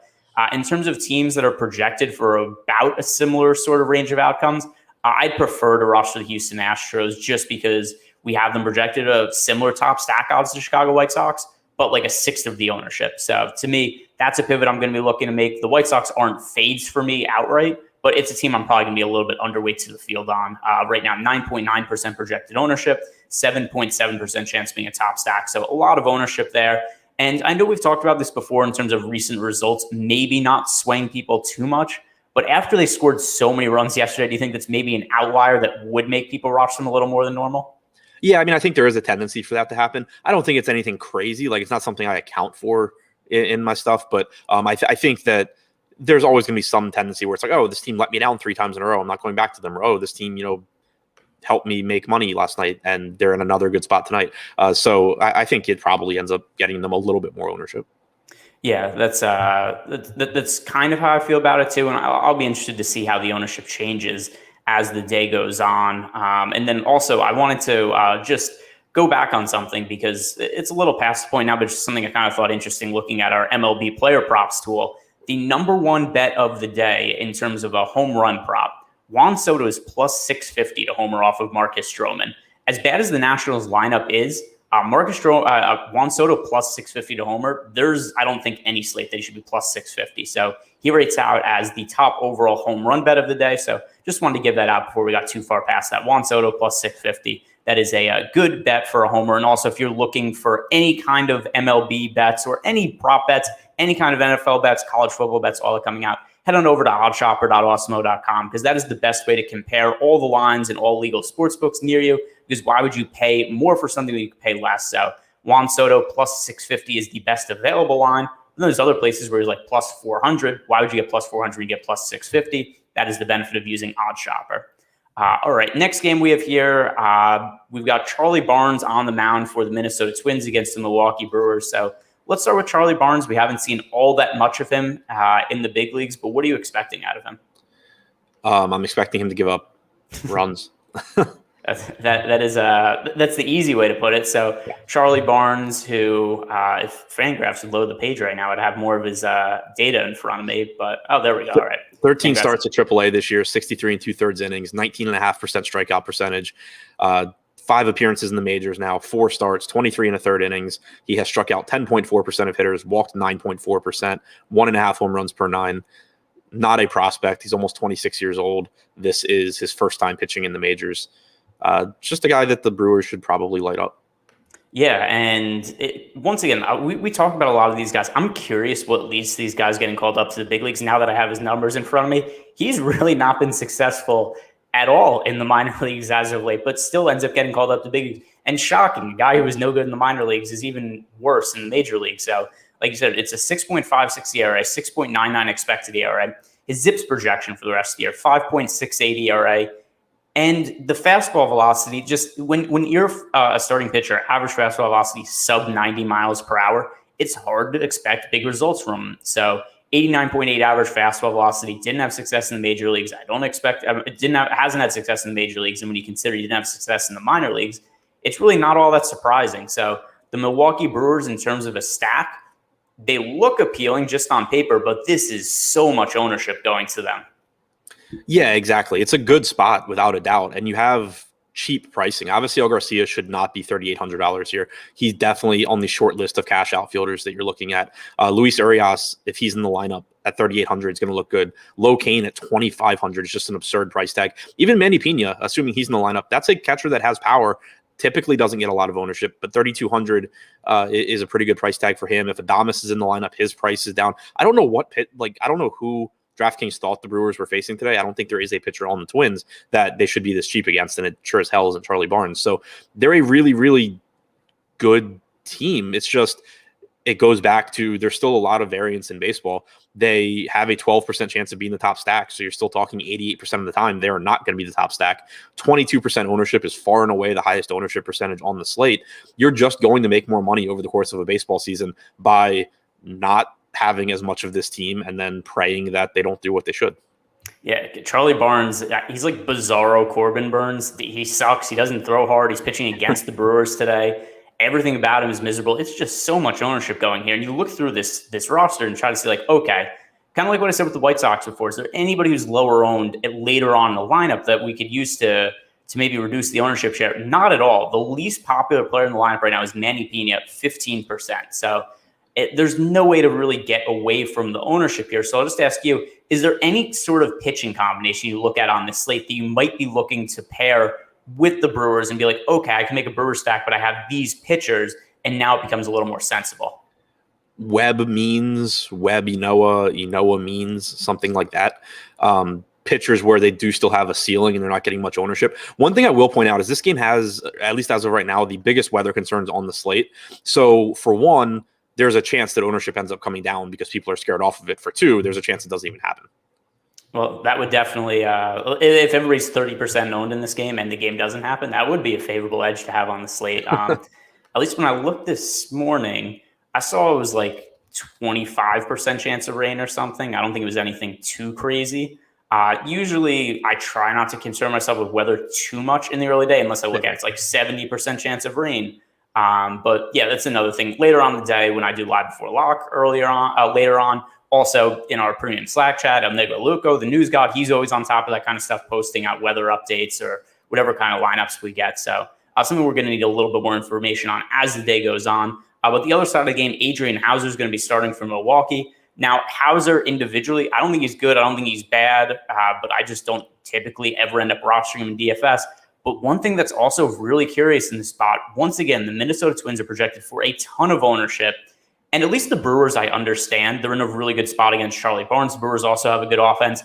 in terms of teams that are projected for about a similar sort of range of outcomes, I'd prefer to roster the Houston Astros just because we have them projected a similar top stack odds to Chicago White Sox, but like a sixth of the ownership. So to me, that's a pivot I'm going to be looking to make. The White Sox aren't fades for me outright, but it's a team I'm probably going to be a little bit underweight to the field on. Right now, 9.9% projected ownership, 7.7% chance being a top stack. So a lot of ownership there. And I know we've talked about this before in terms of recent results, maybe not swaying people too much. But after they scored so many runs yesterday, do you think that's maybe an outlier that would make people rush them a little more than normal? Yeah, I mean, I think there is a tendency for that to happen. I don't think it's anything crazy. Like, it's not something I account for in my stuff. But I think that there's always going to be some tendency where it's like, oh, this team let me down 3 times in a row. I'm not going back to them. Or, oh, this team, helped me make money last night, and they're in another good spot tonight. So I think it probably ends up getting them a little bit more ownership. Yeah, that's kind of how I feel about it too. And I'll be interested to see how the ownership changes as the day goes on. And then also I wanted to just go back on something because it's a little past the point now, but just something I kind of thought interesting looking at our MLB player props tool. The number one bet of the day in terms of a home run prop, Juan Soto is plus 650 to homer off of Marcus Stroman. As bad as the Nationals lineup is, Juan Soto plus 650 to homer, there's, I don't think, any slate that he should be plus 650. So he rates out as the top overall home run bet of the day. So just wanted to give that out before we got too far past that. Juan Soto plus 650. That is a good bet for a homer. And also, if you're looking for any kind of MLB bets or any prop bets, any kind of NFL bets, college football bets, all are coming out, head on over to oddshopper.awesemo.com because that is the best way to compare all the lines and all legal sports books near you. Because why would you pay more for something that you could pay less? So Juan Soto plus 650 is the best available line. And there's other places where you're like plus 400. Why would you get plus 400? You get plus 650. That is the benefit of using OddsShopper. All right, next game we have here, we've got Charlie Barnes on the mound for the Minnesota Twins against the Milwaukee Brewers. So let's start with Charlie Barnes. We haven't seen all that much of him in the big leagues, but what are you expecting out of him? I'm expecting him to give up runs. That's the easy way to put it. So Charlie Barnes, who if Fangraphs would load the page right now, I'd have more of his data in front of me. But there we go. All right. 13 starts at AAA this year, 63 2/3 innings, 19.5% strikeout percentage, 5 appearances in the majors now, 4 starts, 23 1/3 innings. He has struck out 10.4% of hitters, walked 9.4%, 1.5 home runs per 9. Not a prospect. He's almost 26 years old. This is his first time pitching in the majors. Just a guy that the Brewers should probably light up. Yeah, and once again, we talk about a lot of these guys. I'm curious what leads to these guys getting called up to the big leagues. Now that I have his numbers in front of me, he's really not been successful at all in the minor leagues as of late, but still ends up getting called up to big leagues. And shocking, a guy who was no good in the minor leagues is even worse in the major league. So, like you said, it's a 6.56 ERA, 6.99 expected ERA. His ZiPS projection for the rest of the year, 5.68 ERA. And the fastball velocity, just when you're a starting pitcher, average fastball velocity sub 90 miles per hour, it's hard to expect big results from him. So 89.8 average fastball velocity, didn't have success in the major leagues. I don't expect hasn't had success in the major leagues. And when you consider he didn't have success in the minor leagues, it's really not all that surprising. So the Milwaukee Brewers, in terms of a stack, they look appealing just on paper, but this is so much ownership going to them. Yeah, exactly. It's a good spot without a doubt. And you have cheap pricing. Obviously, El Garcia should not be $3,800 here. He's definitely on the short list of cash outfielders that you're looking at. Luis Urias, if he's in the lineup at $3,800, is going to look good. Lo Cain at $2,500 is just an absurd price tag. Even Manny Pena, assuming he's in the lineup, that's a catcher that has power. Typically doesn't get a lot of ownership, but $3,200 is a pretty good price tag for him. If Adames is in the lineup, his price is down. I don't know I don't know who DraftKings thought the Brewers were facing today, I don't think there is a pitcher on the Twins that they should be this cheap against, and it sure as hell isn't Charlie Barnes. So they're a really, really good team. It's just, it goes back to there's still a lot of variance in baseball. They have a 12% chance of being the top stack. So you're still talking 88% of the time they are not going to be the top stack. 22% ownership is far and away the highest ownership percentage on the slate. You're just going to make more money over the course of a baseball season by not having as much of this team and then praying that they don't do what they should. Yeah, Charlie Barnes, he's like bizarro Corbin Burns. He sucks. He doesn't throw hard. He's pitching against the Brewers today. Everything about him is miserable. It's just so much ownership going here. And you look through this roster and try to see, like, okay, kind of like what I said with the White Sox before. Is there anybody who's lower owned later on in the lineup that we could use to maybe reduce the ownership share? Not at all. The least popular player in the lineup right now is Manny Pena at 15%. So there's no way to really get away from the ownership here. So I'll just ask you, is there any sort of pitching combination you look at on this slate that you might be looking to pair with the Brewers and be like, okay, I can make a Brewer stack, but I have these pitchers, and now it becomes a little more sensible? Webb means Webb, Inoa means something like that. Pitchers where they do still have a ceiling and they're not getting much ownership. One thing I will point out is this game has, at least as of right now, the biggest weather concerns on the slate. So for one, there's a chance that ownership ends up coming down because people are scared off of it. For two, there's a chance it doesn't even happen. Well, that would definitely, if everybody's 30% owned in this game and the game doesn't happen, that would be a favorable edge to have on the slate. At least when I looked this morning, I saw it was like 25% chance of rain or something. I don't think it was anything too crazy. Usually I try not to concern myself with weather too much in the early day, unless I look at it, it's like 70% chance of rain. But yeah, that's another thing. Later on in the day when I do live before lock later on, also in our premium Slack chat, El Negro Luco, the news god, he's always on top of that kind of stuff, posting out weather updates or whatever kind of lineups we get. So something we're going to need a little bit more information on as the day goes on. But the other side of the game, Adrian Hauser is going to be starting for Milwaukee. Now, Hauser individually, I don't think he's good. I don't think he's bad, but I just don't typically ever end up rostering him in DFS. But one thing that's also really curious in this spot, once again, the Minnesota Twins are projected for a ton of ownership. And at least the Brewers, I understand, they're in a really good spot against Charlie Barnes. The Brewers also have a good offense.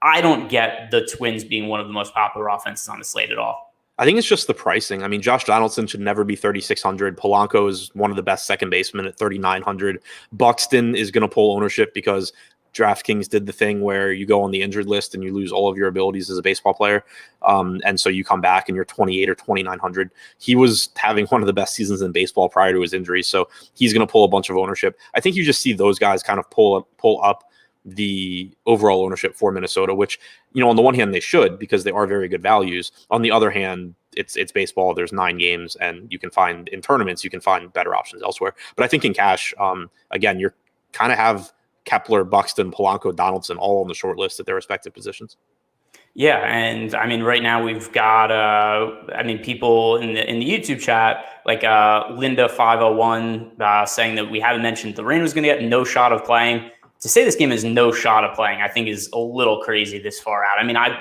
I don't get the Twins being one of the most popular offenses on the slate at all. I think it's just the pricing. I mean, Josh Donaldson should never be 3,600. Polanco is one of the best second basemen at 3,900. Buxton is going to pull ownership because DraftKings did the thing where you go on the injured list and you lose all of your abilities as a baseball player. And so you come back and you're 28 or 2,900. He was having one of the best seasons in baseball prior to his injury. So he's going to pull a bunch of ownership. I think you just see those guys kind of pull up the overall ownership for Minnesota, which, on the one hand they should, because they are very good values. On the other hand, it's baseball. There's 9 games and you can find in tournaments, you can find better options elsewhere. But I think in cash, again, you're kind of have Kepler, Buxton, Polanco, Donaldson, all on the short list at their respective positions. Yeah, and I mean, right now we've got, people in the YouTube chat, like Linda 501 saying that we haven't mentioned the rain was going to get no shot of playing. To say this game is no shot of playing, I think is a little crazy this far out. I mean, I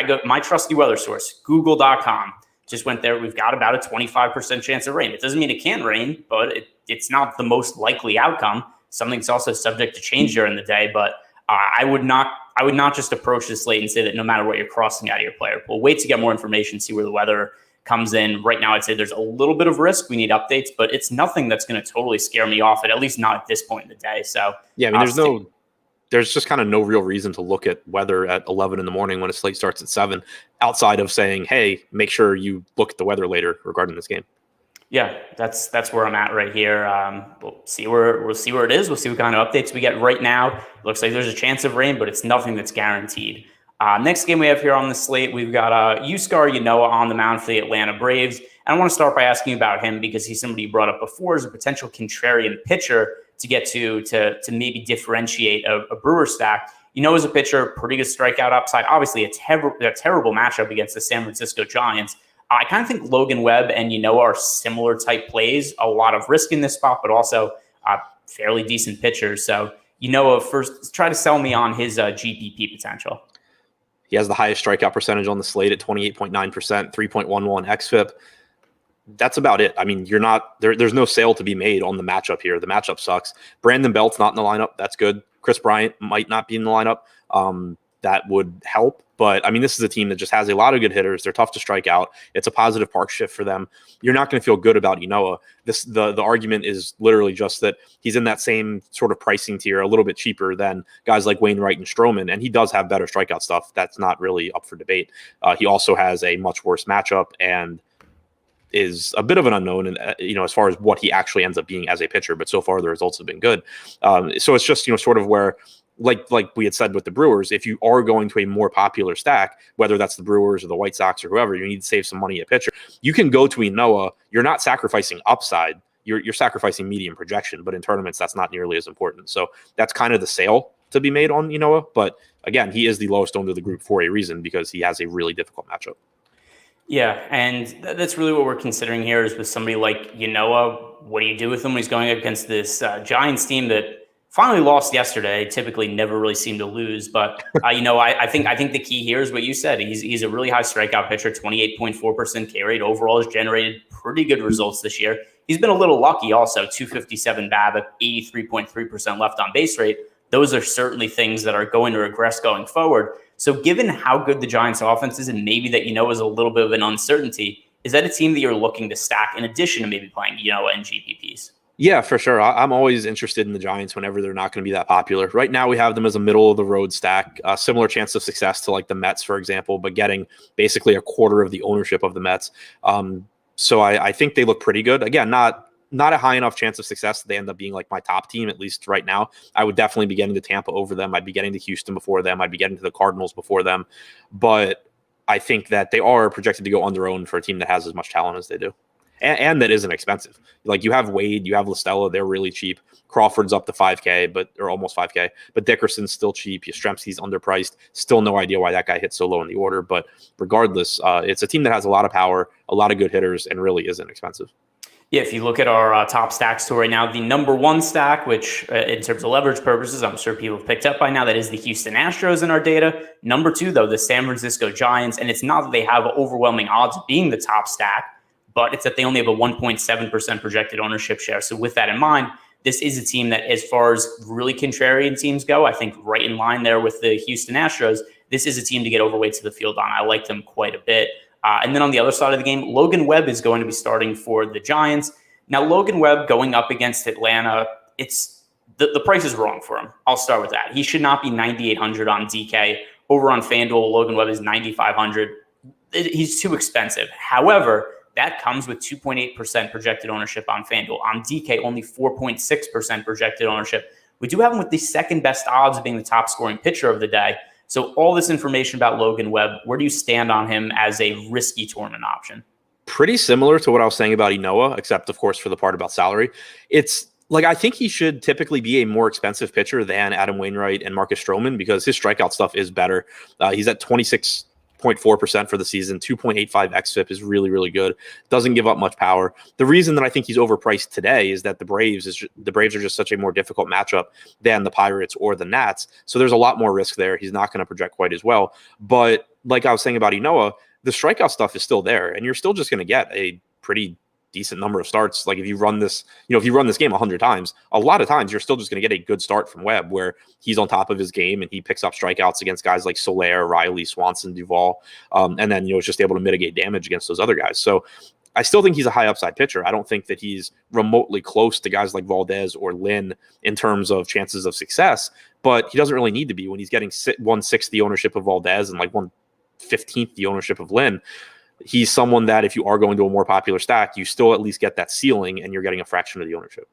go my trusty weather source, Google.com, just went there. We've got about a 25% chance of rain. It doesn't mean it can't rain, but it's not the most likely outcome. Something's also subject to change during the day, but I would not just approach this slate and say that no matter what, you're crossing out of your player pool. Wait to get more information, see where the weather comes in. Right now, I'd say there's a little bit of risk. We need updates, but it's nothing that's going to totally scare me off, at least not at this point in the day. So yeah, I mean, there's just kind of no real reason to look at weather at 11 in the morning when a slate starts at 7, outside of saying, hey, make sure you look at the weather later regarding this game. Yeah, that's where I'm at right here. We'll see where it is. We'll see what kind of updates we get right now. It looks like there's a chance of rain, but it's nothing that's guaranteed. Next game we have here on the slate, we've got Huascar Ynoa on the mound for the Atlanta Braves. And I want to start by asking you about him because he's somebody you brought up before as a potential contrarian pitcher to get to maybe differentiate a Brewer stack. As a pitcher, pretty good strikeout upside. Obviously, a terrible matchup against the San Francisco Giants. I kind of think Logan Webb and are similar type plays. A lot of risk in this spot, but also fairly decent pitchers. So first try to sell me on his GPP potential. He has the highest strikeout percentage on the slate at 28.9%, 3.11 xFIP. That's about it. I mean, there's no sale to be made on the matchup here. The matchup sucks. Brandon Belt's not in the lineup. That's good. Chris Bryant might not be in the lineup. That would help. But I mean, this is a team that just has a lot of good hitters. They're tough to strike out. It's a positive park shift for them. You're not going to feel good about Ynoa. The argument is literally just that he's in that same sort of pricing tier, a little bit cheaper than guys like Wainwright and Stroman, and he does have better strikeout stuff. That's not really up for debate. He also has a much worse matchup and is a bit of an unknown, and as far as what he actually ends up being as a pitcher. But so far, the results have been good. So it's just sort of where. Like we had said with the Brewers, if you are going to a more popular stack, whether that's the Brewers or the White Sox or whoever, you need to save some money at pitcher. You can go to Ynoa. You're not sacrificing upside. You're sacrificing medium projection. But in tournaments, that's not nearly as important. So that's kind of the sale to be made on Ynoa. But again, he is the lowest owned of the group for a reason, because he has a really difficult matchup. Yeah, and that's really what we're considering here is with somebody like Ynoa, what do you do with him when he's going up against this Giants team that finally lost yesterday? Typically never really seem to lose. But, I think the key here is what you said. He's a really high strikeout pitcher, 28.4% K rate. Overall has generated pretty good results this year. He's been a little lucky also, 257 BABIP, 83.3% left on base rate. Those are certainly things that are going to regress going forward. So given how good the Giants offense is, and maybe that is a little bit of an uncertainty, is that a team that you're looking to stack in addition to maybe playing and GPPs? Yeah, for sure. I'm always interested in the Giants whenever they're not going to be that popular. Right now, we have them as a middle of the road stack, a similar chance of success to like the Mets, for example, but getting basically a quarter of the ownership of the Mets. So I think they look pretty good. Again, not a high enough chance of success that they end up being like my top team, at least right now. I would definitely be getting to Tampa over them. I'd be getting to Houston before them. I'd be getting to the Cardinals before them. But I think that they are projected to go under owned for a team that has as much talent as they do. And that isn't expensive. Like you have Wade, you have La Stella, they're really cheap. Crawford's up to 5K, or almost 5K, but Dickerson's still cheap. Yastrzemski's underpriced. Still no idea why that guy hit so low in the order. But regardless, it's a team that has a lot of power, a lot of good hitters, and really isn't expensive. Yeah, if you look at our top stacks to right now, the number one stack, which in terms of leverage purposes, I'm sure people have picked up by now, that is the Houston Astros in our data. Number two, though, the San Francisco Giants. And it's not that they have overwhelming odds of being the top stack, but it's that they only have a 1.7% projected ownership share. So with that in mind, this is a team that, as far as really contrarian teams go, I think right in line there with the Houston Astros, this is a team to get overweight to the field on. I like them quite a bit. And then on the other side of the game, Logan Webb is going to be starting for the Giants. Now, Logan Webb going up against Atlanta, it's the price is wrong for him. I'll start with that. He should not be 9,800 on DK. Over on FanDuel, Logan Webb is 9,500. He's too expensive. However, that comes with 2.8% projected ownership on FanDuel. On DK, only 4.6% projected ownership. We do have him with the second best odds of being the top scoring pitcher of the day. So all this information about Logan Webb, where do you stand on him as a risky tournament option? Pretty similar to what I was saying about Ynoa, except, of course, for the part about salary. It's like I think he should typically be a more expensive pitcher than Adam Wainwright and Marcus Stroman because his strikeout stuff is better. He's at 26.4% for the season. 2.85 xFIP is really, really good. Doesn't give up much power. The reason that I think he's overpriced today is that the Braves are just such a more difficult matchup than the Pirates or the Nats. So there's a lot more risk there. He's not going to project quite as well. But like I was saying about Ynoa, the strikeout stuff is still there, and you're still just going to get a pretty decent number of starts. Like if you run this game 100 times, a lot of times you're still just going to get a good start from Webb where he's on top of his game and he picks up strikeouts against guys like Soler, Riley, Swanson, Duvall. And then, is just able to mitigate damage against those other guys. So I still think he's a high upside pitcher. I don't think that he's remotely close to guys like Valdez or Lynn in terms of chances of success, but he doesn't really need to be when he's getting 1/6 the ownership of Valdez and like 1/15 the ownership of Lynn. He's someone that if you are going to a more popular stack, you still at least get that ceiling and you're getting a fraction of the ownership.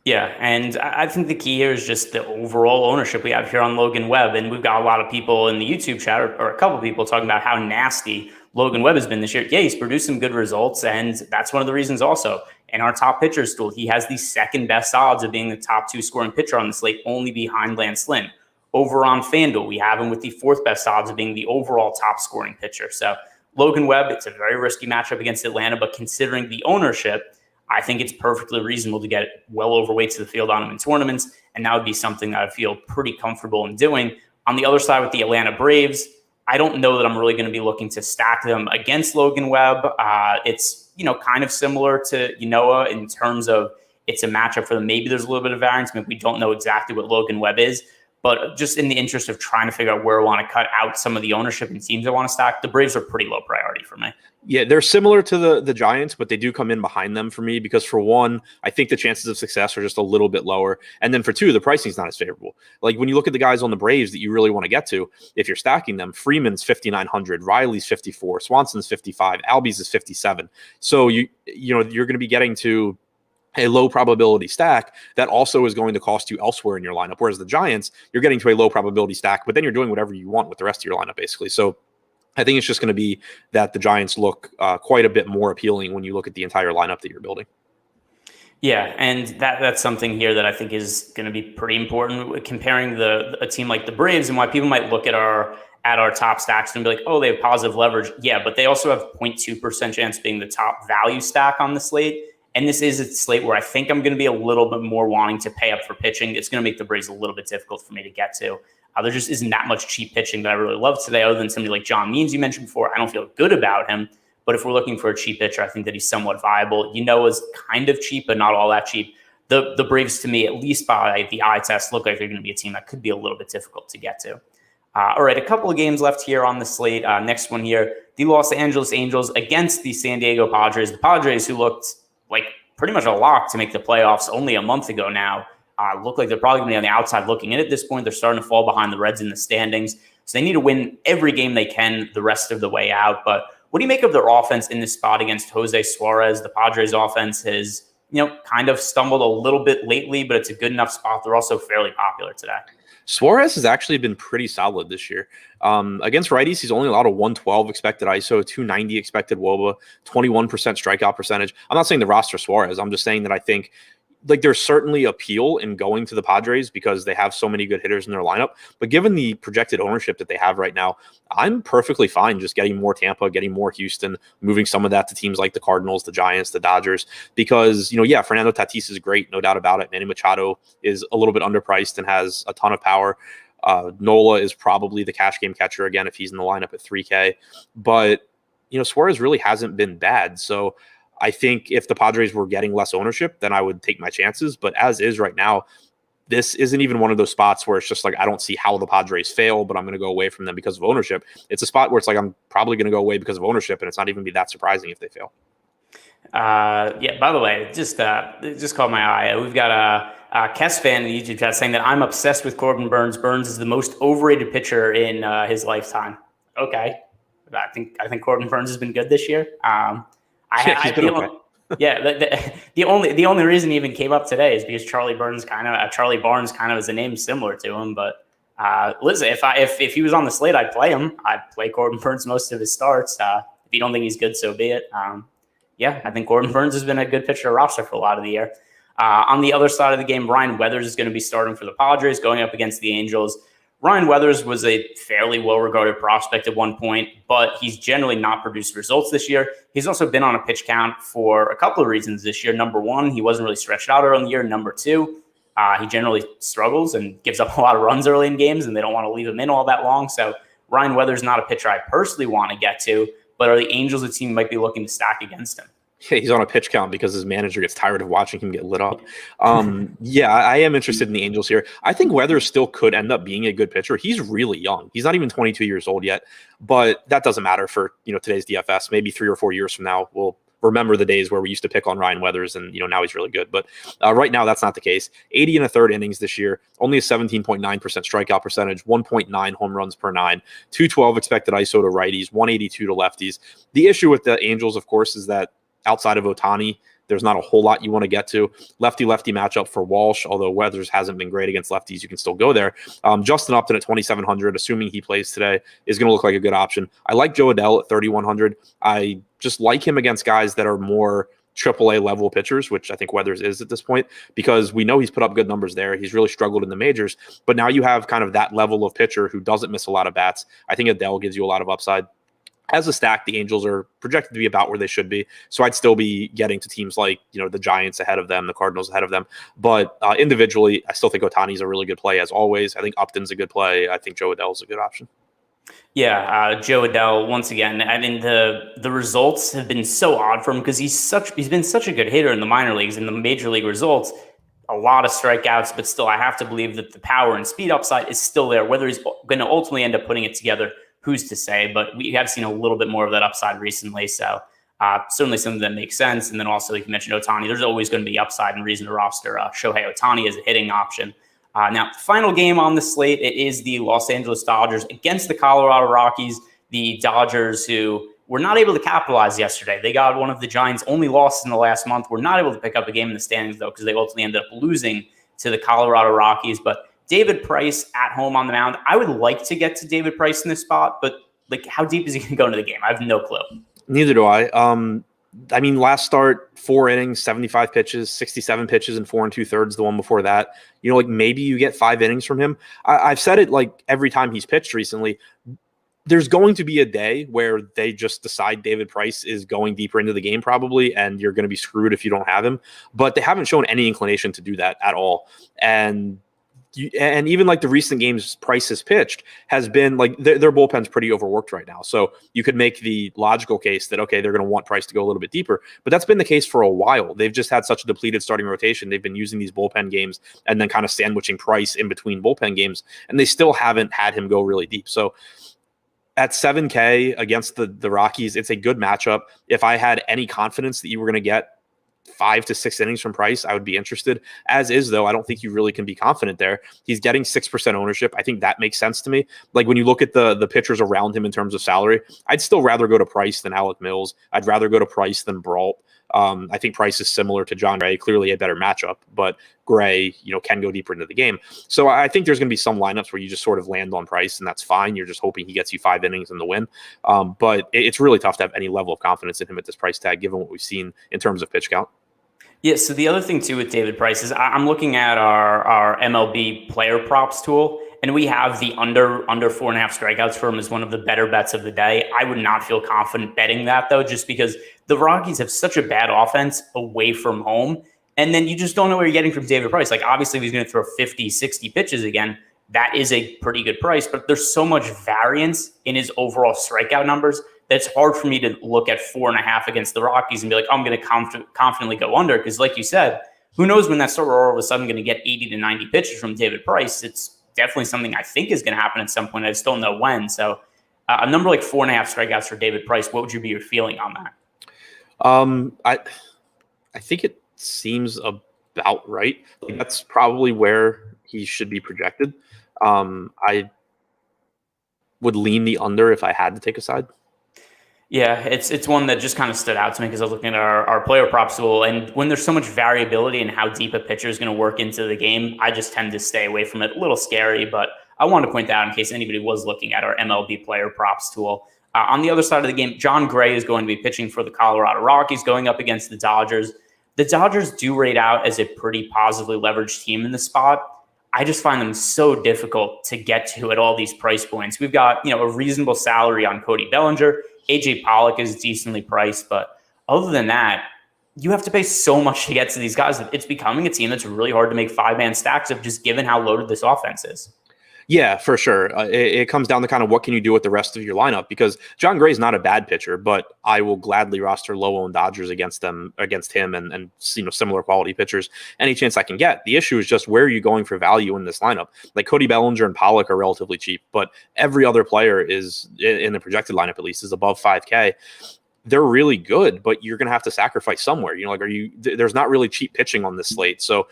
Yeah, and I think the key here is just the overall ownership we have here on Logan Webb. And we've got a lot of people in the YouTube chat, or a couple of people talking about how nasty Logan Webb has been this year. Yeah, he's produced some good results, and that's one of the reasons also. In our top pitchers tool, he has the second best odds of being the top 2 scoring pitcher on the slate, only behind Lance Lynn. Over on FanDuel, we have him with the 4th best odds of being the overall top scoring pitcher. So Logan Webb, it's a very risky matchup against Atlanta, but considering the ownership, I think it's perfectly reasonable to get well overweight to the field on him in tournaments, and that would be something that I feel pretty comfortable in doing. On the other side with the Atlanta Braves, I don't know that I'm really going to be looking to stack them against Logan Webb. It's kind of similar to Ynoa in terms of it's a matchup for them. Maybe there's a little bit of variance. Maybe we don't know exactly what Logan Webb is. But just in the interest of trying to figure out where I want to cut out some of the ownership and teams I want to stack, the Braves are pretty low priority for me. Yeah, they're similar to the Giants, but they do come in behind them for me because, for one, I think the chances of success are just a little bit lower. And then for two, the pricing is not as favorable. Like when you look at the guys on the Braves that you really want to get to, if you're stacking them, Freeman's 5,900, Riley's 54, Swanson's 55, Albies is 57. So you're going to be getting to a low probability stack that also is going to cost you elsewhere in your lineup. Whereas the Giants, you're getting to a low probability stack, but then you're doing whatever you want with the rest of your lineup, basically. So I think it's just going to be that the Giants look quite a bit more appealing when you look at the entire lineup that you're building. Yeah, and that's something here that I think is going to be pretty important. Comparing a team like the Braves and why people might look at our top stacks and be like, oh, they have positive leverage. Yeah, but they also have 0.2% chance of being the top value stack on the slate. And this is a slate where I think I'm going to be a little bit more wanting to pay up for pitching. It's going to make the Braves a little bit difficult for me to get to. There just isn't that much cheap pitching that I really love today, other than somebody like John Means you mentioned before. I don't feel good about him. But if we're looking for a cheap pitcher, I think that he's somewhat viable. Is kind of cheap, but not all that cheap. The Braves, to me, at least by the eye test, look like they're going to be a team that could be a little bit difficult to get to. All right, a couple of games left here on the slate. Next one here, the Los Angeles Angels against the San Diego Padres. The Padres, who looked like pretty much a lock to make the playoffs only a month ago now, look like they're probably going to be on the outside looking in at this point. They're starting to fall behind the Reds in the standings. So they need to win every game they can the rest of the way out. But what do you make of their offense in this spot against Jose Suarez? The Padres offense has, kind of stumbled a little bit lately, but it's a good enough spot. They're also fairly popular today. Suarez has actually been pretty solid this year. Against righties, he's only allowed a 112 expected ISO, 290 expected WOBA, 21% strikeout percentage. I'm not saying the roster Suarez. I'm just saying that I think there's certainly appeal in going to the Padres because they have so many good hitters in their lineup. But given the projected ownership that they have right now, I'm perfectly fine just getting more Tampa, getting more Houston, moving some of that to teams like the Cardinals, the Giants, the Dodgers. Because, Fernando Tatis is great, no doubt about it. Manny Machado is a little bit underpriced and has a ton of power. Nola is probably the cash game catcher again if he's in the lineup at 3K. But, Suarez really hasn't been bad. So I think if the Padres were getting less ownership, then I would take my chances. But as is right now, this isn't even one of those spots where it's just like, I don't see how the Padres fail, but I'm going to go away from them because of ownership. It's a spot where it's like, I'm probably going to go away because of ownership, and it's not even be that surprising if they fail. By the way, just caught my eye. We've got a Kess fan in the YouTube chat saying that I'm obsessed with Corbin Burnes. Burnes is the most overrated pitcher in his lifetime. Okay. I think Corbin Burnes has been good this year. The only reason he even came up today is because Charlie Barnes kind of is a name similar to him. But listen, if he was on the slate, I'd play him. I'd play Corbin Burnes most of his starts. If you don't think he's good, so be it. I think Corbin Burnes has been a good pitcher to roster for a lot of the year. On the other side of the game, Ryan Weathers is going to be starting for the Padres, going up against the Angels. Ryan Weathers was a fairly well-regarded prospect at one point, but he's generally not produced results this year. He's also been on a pitch count for a couple of reasons this year. Number one, he wasn't really stretched out early in the year. Number two, he generally struggles and gives up a lot of runs early in games, and they don't want to leave him in all that long. So Ryan Weathers is not a pitcher I personally want to get to, but are the Angels a team who might be looking to stack against him? Yeah, he's on a pitch count because his manager gets tired of watching him get lit up. I am interested in the Angels here. I think Weathers still could end up being a good pitcher. He's really young. He's not even 22 years old yet, but that doesn't matter for today's DFS. Maybe 3 or 4 years from now, we'll remember the days where we used to pick on Ryan Weathers and now he's really good. But right now, that's not the case. 80 and a third innings this year, only a 17.9% strikeout percentage, 1.9 home runs per 9, 212 expected ISO to righties, 182 to lefties. The issue with the Angels, of course, is that outside of Ohtani, there's not a whole lot you want to get to. Lefty-lefty matchup for Walsh, although Weathers hasn't been great against lefties, you can still go there. Justin Upton at 2,700, assuming he plays today, is going to look like a good option. I like Joe Adell at 3,100. I just like him against guys that are more AAA level pitchers, which I think Weathers is at this point, because we know he's put up good numbers there. He's really struggled in the majors, but now you have kind of that level of pitcher who doesn't miss a lot of bats. I think Adell gives you a lot of upside. As a stack, the Angels are projected to be about where they should be. So I'd still be getting to teams like, the Giants ahead of them, the Cardinals ahead of them. But individually, I still think Ohtani's a really good play as always. I think Upton's a good play. I think Joe Adell's a good option. Yeah, Joe Adele, once again, I mean, the results have been so odd for him because he's been such a good hitter in the minor leagues. In the major league results, a lot of strikeouts, but still I have to believe that the power and speed upside is still there. Whether he's going to ultimately end up putting it together, who's to say? But we have seen a little bit more of that upside recently. So certainly something that makes sense. And then also, like you mentioned, Ohtani, there's always going to be upside and reason to roster Shohei Ohtani as a hitting option. Now, final game on the slate, it is the Los Angeles Dodgers against the Colorado Rockies. The Dodgers, who were not able to capitalize yesterday. They got one of the Giants' only losses in the last month. Were not able to pick up a game in the standings, though, because they ultimately ended up losing to the Colorado Rockies. But David Price at home on the mound. I would like to get to David Price in this spot, but like, how deep is he going to go into the game? I have no clue. Neither do I. I mean, last start, 4 innings, 75 pitches, 67 pitches, and 4 2/3. The one before that, like maybe you get 5 innings from him. I've said it like every time he's pitched recently. There's going to be a day where they just decide David Price is going deeper into the game probably, and you're going to be screwed if you don't have him. But they haven't shown any inclination to do that at all. And even like the recent games Price has pitched has been like their bullpen's pretty overworked right now. So you could make the logical case that, okay, they're going to want Price to go a little bit deeper, but that's been the case for a while. They've just had such a depleted starting rotation. They've been using these bullpen games and then kind of sandwiching Price in between bullpen games, and they still haven't had him go really deep. So at 7K against the Rockies, it's a good matchup. If I had any confidence that you were going to get 5 to 6 innings from Price, I would be interested. As is, though, I don't think you really can be confident there. He's getting 6% ownership. I think that makes sense to me. Like when you look at the pitchers around him in terms of salary, I'd still rather go to Price than Alec Mills. I'd rather go to Price than Brault. I think Price is similar to John Gray, clearly a better matchup, but Gray, can go deeper into the game. So I think there's going to be some lineups where you just sort of land on Price, and that's fine. You're just hoping he gets you 5 innings in the win. But it's really tough to have any level of confidence in him at this price tag, given what we've seen in terms of pitch count. Yeah, so the other thing, too, with David Price is I'm looking at our MLB player props tool, and we have the under 4.5 strikeouts for him as one of the better bets of the day. I would not feel confident betting that, though, just because the Rockies have such a bad offense away from home, and then you just don't know what you're getting from David Price. Like, obviously, if he's going to throw 50, 60 pitches again, that is a pretty good price, but there's so much variance in his overall strikeout numbers that it's hard for me to look at 4.5 against the Rockies and be like, oh, I'm going to confidently go under. Because like you said, who knows when that starter all of a sudden going to get 80 to 90 pitches from David Price. It's definitely something I think is going to happen at some point. I just don't know when. So a number like 4.5 strikeouts for David Price, what would you be your feeling on that? I think it seems about right. Like that's probably where he should be projected. I would lean the under if I had to take a side. Yeah, it's one that just kind of stood out to me because I was looking at our player props tool, and when there's so much variability in how deep a pitcher is going to work into the game, I just tend to stay away from it. A little scary, but I want to point that out in case anybody was looking at our MLB player props tool. On the other side of the game, John Gray is going to be pitching for the Colorado Rockies, going up against the Dodgers. The Dodgers do rate out as a pretty positively leveraged team in the spot. I just find them so difficult to get to at all these price points. We've got, a reasonable salary on Cody Bellinger. AJ Pollock is decently priced, but other than that, you have to pay so much to get to these guys that it's becoming a team that's really hard to make 5-man stacks of, just given how loaded this offense is. Yeah, for sure. It comes down to kind of what can you do with the rest of your lineup, because John Gray is not a bad pitcher, but I will gladly roster low-owned Dodgers against him and similar quality pitchers any chance I can get. The issue is just where are you going for value in this lineup? Like Cody Bellinger and Pollock are relatively cheap, but every other player is in the projected lineup at least is above 5K. They're really good, but you're going to have to sacrifice somewhere. There's not really cheap pitching on this slate, so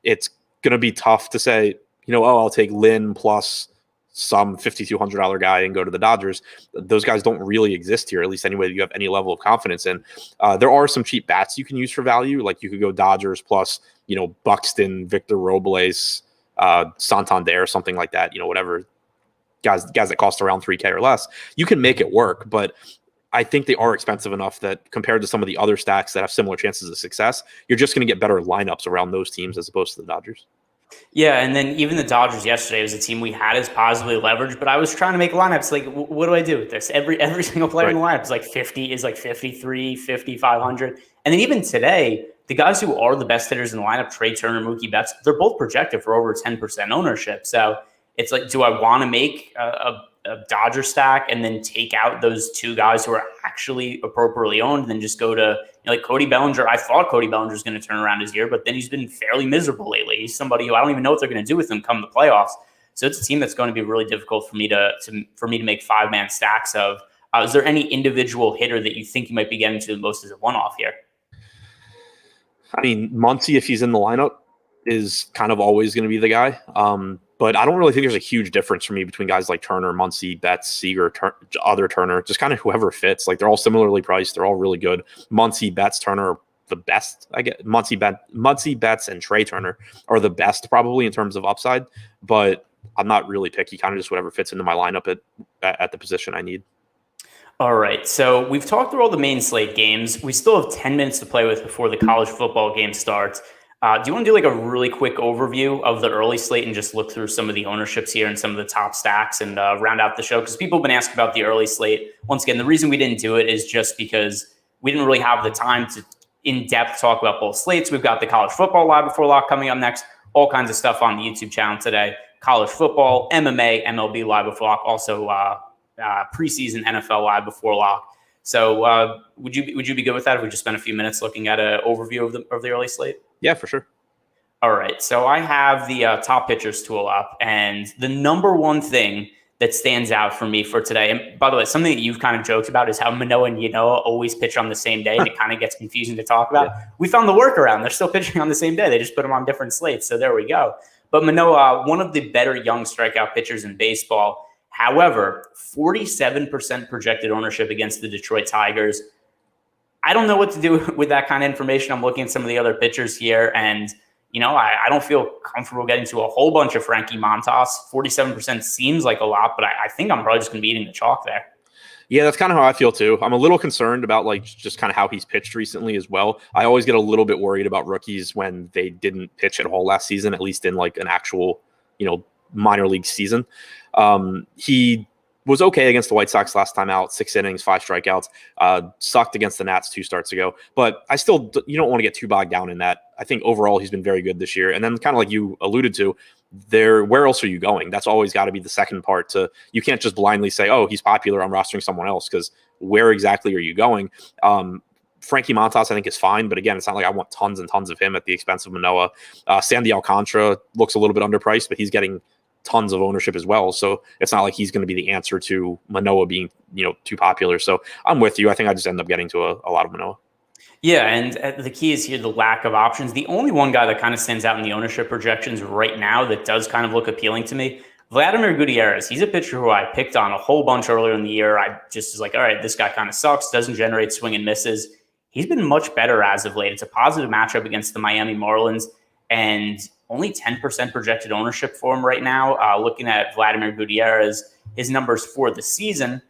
it's going to be tough to say, I'll take Lynn plus some $5,200 guy and go to the Dodgers. Those guys don't really exist here, at least anyway that you have any level of confidence in. There are some cheap bats you can use for value. Like you could go Dodgers plus, Buxton, Victor Robles, Santander, something like that, whatever guys that cost around 3K or less. You can make it work, but I think they are expensive enough that compared to some of the other stacks that have similar chances of success, you're just going to get better lineups around those teams as opposed to the Dodgers. Yeah, and then even the Dodgers yesterday was a team we had as positively leveraged, but I was trying to make lineups like, what do I do with this? Every single player in the lineup is like 53, 500. And then even today, the guys who are the best hitters in the lineup, Trey Turner, Mookie Betts, they're both projected for over 10% ownership. So it's like, do I want to make a Dodger stack and then take out those two guys who are actually appropriately owned, and then just go to like Cody Bellinger. I thought Cody Bellinger was going to turn around his year, but then he's been fairly miserable lately. He's somebody who I don't even know what they're going to do with him come the playoffs. So it's a team that's going to be really difficult for me to make 5-man stacks of. Is there any individual hitter that you think you might be getting to the most as a one-off here? I mean, Muncy, if he's in the lineup, is kind of always going to be the guy. But I don't really think there's a huge difference for me between guys like Turner, Muncy, Betts, Seager, other Turner, just kind of whoever fits. Like, they're all similarly priced. They're all really good. Muncy, Betts, Turner are the best. I get Muncy, Betts, and Trey Turner are the best probably in terms of upside. But I'm not really picky. Kind of just whatever fits into my lineup at the position I need. All right, so we've talked through all the main slate games. We still have 10 minutes to play with before the college football game starts. Do you want to do like a really quick overview of the early slate and just look through some of the ownerships here and some of the top stacks and round out the show? Because people have been asking about the early slate. Once again, the reason we didn't do it is just because we didn't really have the time to in-depth talk about both slates. We've got the college football live before lock coming up next, all kinds of stuff on the YouTube channel today. College football, MMA, MLB live before lock, also preseason NFL live before lock. So would you be good with that if we just spend a few minutes looking at an overview of the early slate? Yeah, for sure. All right. So I have the top pitchers tool up, and the number one thing that stands out for me for today, and by the way, something that you've kind of joked about is how Manoah and Yanoa always pitch on the same day, and it kind of gets confusing to talk about. Yeah. We found the workaround. They're still pitching on the same day. They just put them on different slates. So there we go. But Manoah, one of the better young strikeout pitchers in baseball. However, 47% projected ownership against the Detroit Tigers. I don't know what to do with that kind of information. I'm looking at some of the other pitchers here, and I don't feel comfortable getting to a whole bunch of Frankie Montas. 47% seems like a lot, but I think I'm probably just going to be eating the chalk there. Yeah, that's kind of how I feel too. I'm a little concerned about like just kind of how he's pitched recently as well. I always get a little bit worried about rookies when they didn't pitch at all last season, at least in like an actual, minor league season. He was okay against the White Sox last time out, 6 innings, 5 strikeouts, sucked against the Nats 2 starts ago. But you don't want to get too bogged down in that. I think overall he's been very good this year. And then kind of like you alluded to, where else are you going? That's always got to be the second part. You can't just blindly say, oh, he's popular, I'm rostering someone else, because where exactly are you going? Frankie Montas, I think, is fine. But again, it's not like I want tons and tons of him at the expense of Manoah. Sandy Alcantara looks a little bit underpriced, but he's getting tons of ownership as well. So it's not like he's going to be the answer to Manoah being, too popular. So I'm with you. I think I just end up getting to a lot of Manoah. Yeah, and the key is here the lack of options. The only one guy that kind of stands out in the ownership projections right now that does kind of look appealing to me, Vladimir Gutierrez. He's a pitcher who I picked on a whole bunch earlier in the year. I just was like, all right, this guy kind of sucks, doesn't generate swing and misses. He's been much better as of late. It's a positive matchup against the Miami Marlins, and only 10% projected ownership for him right now. Looking at Vladimir Gutierrez, his numbers for the season,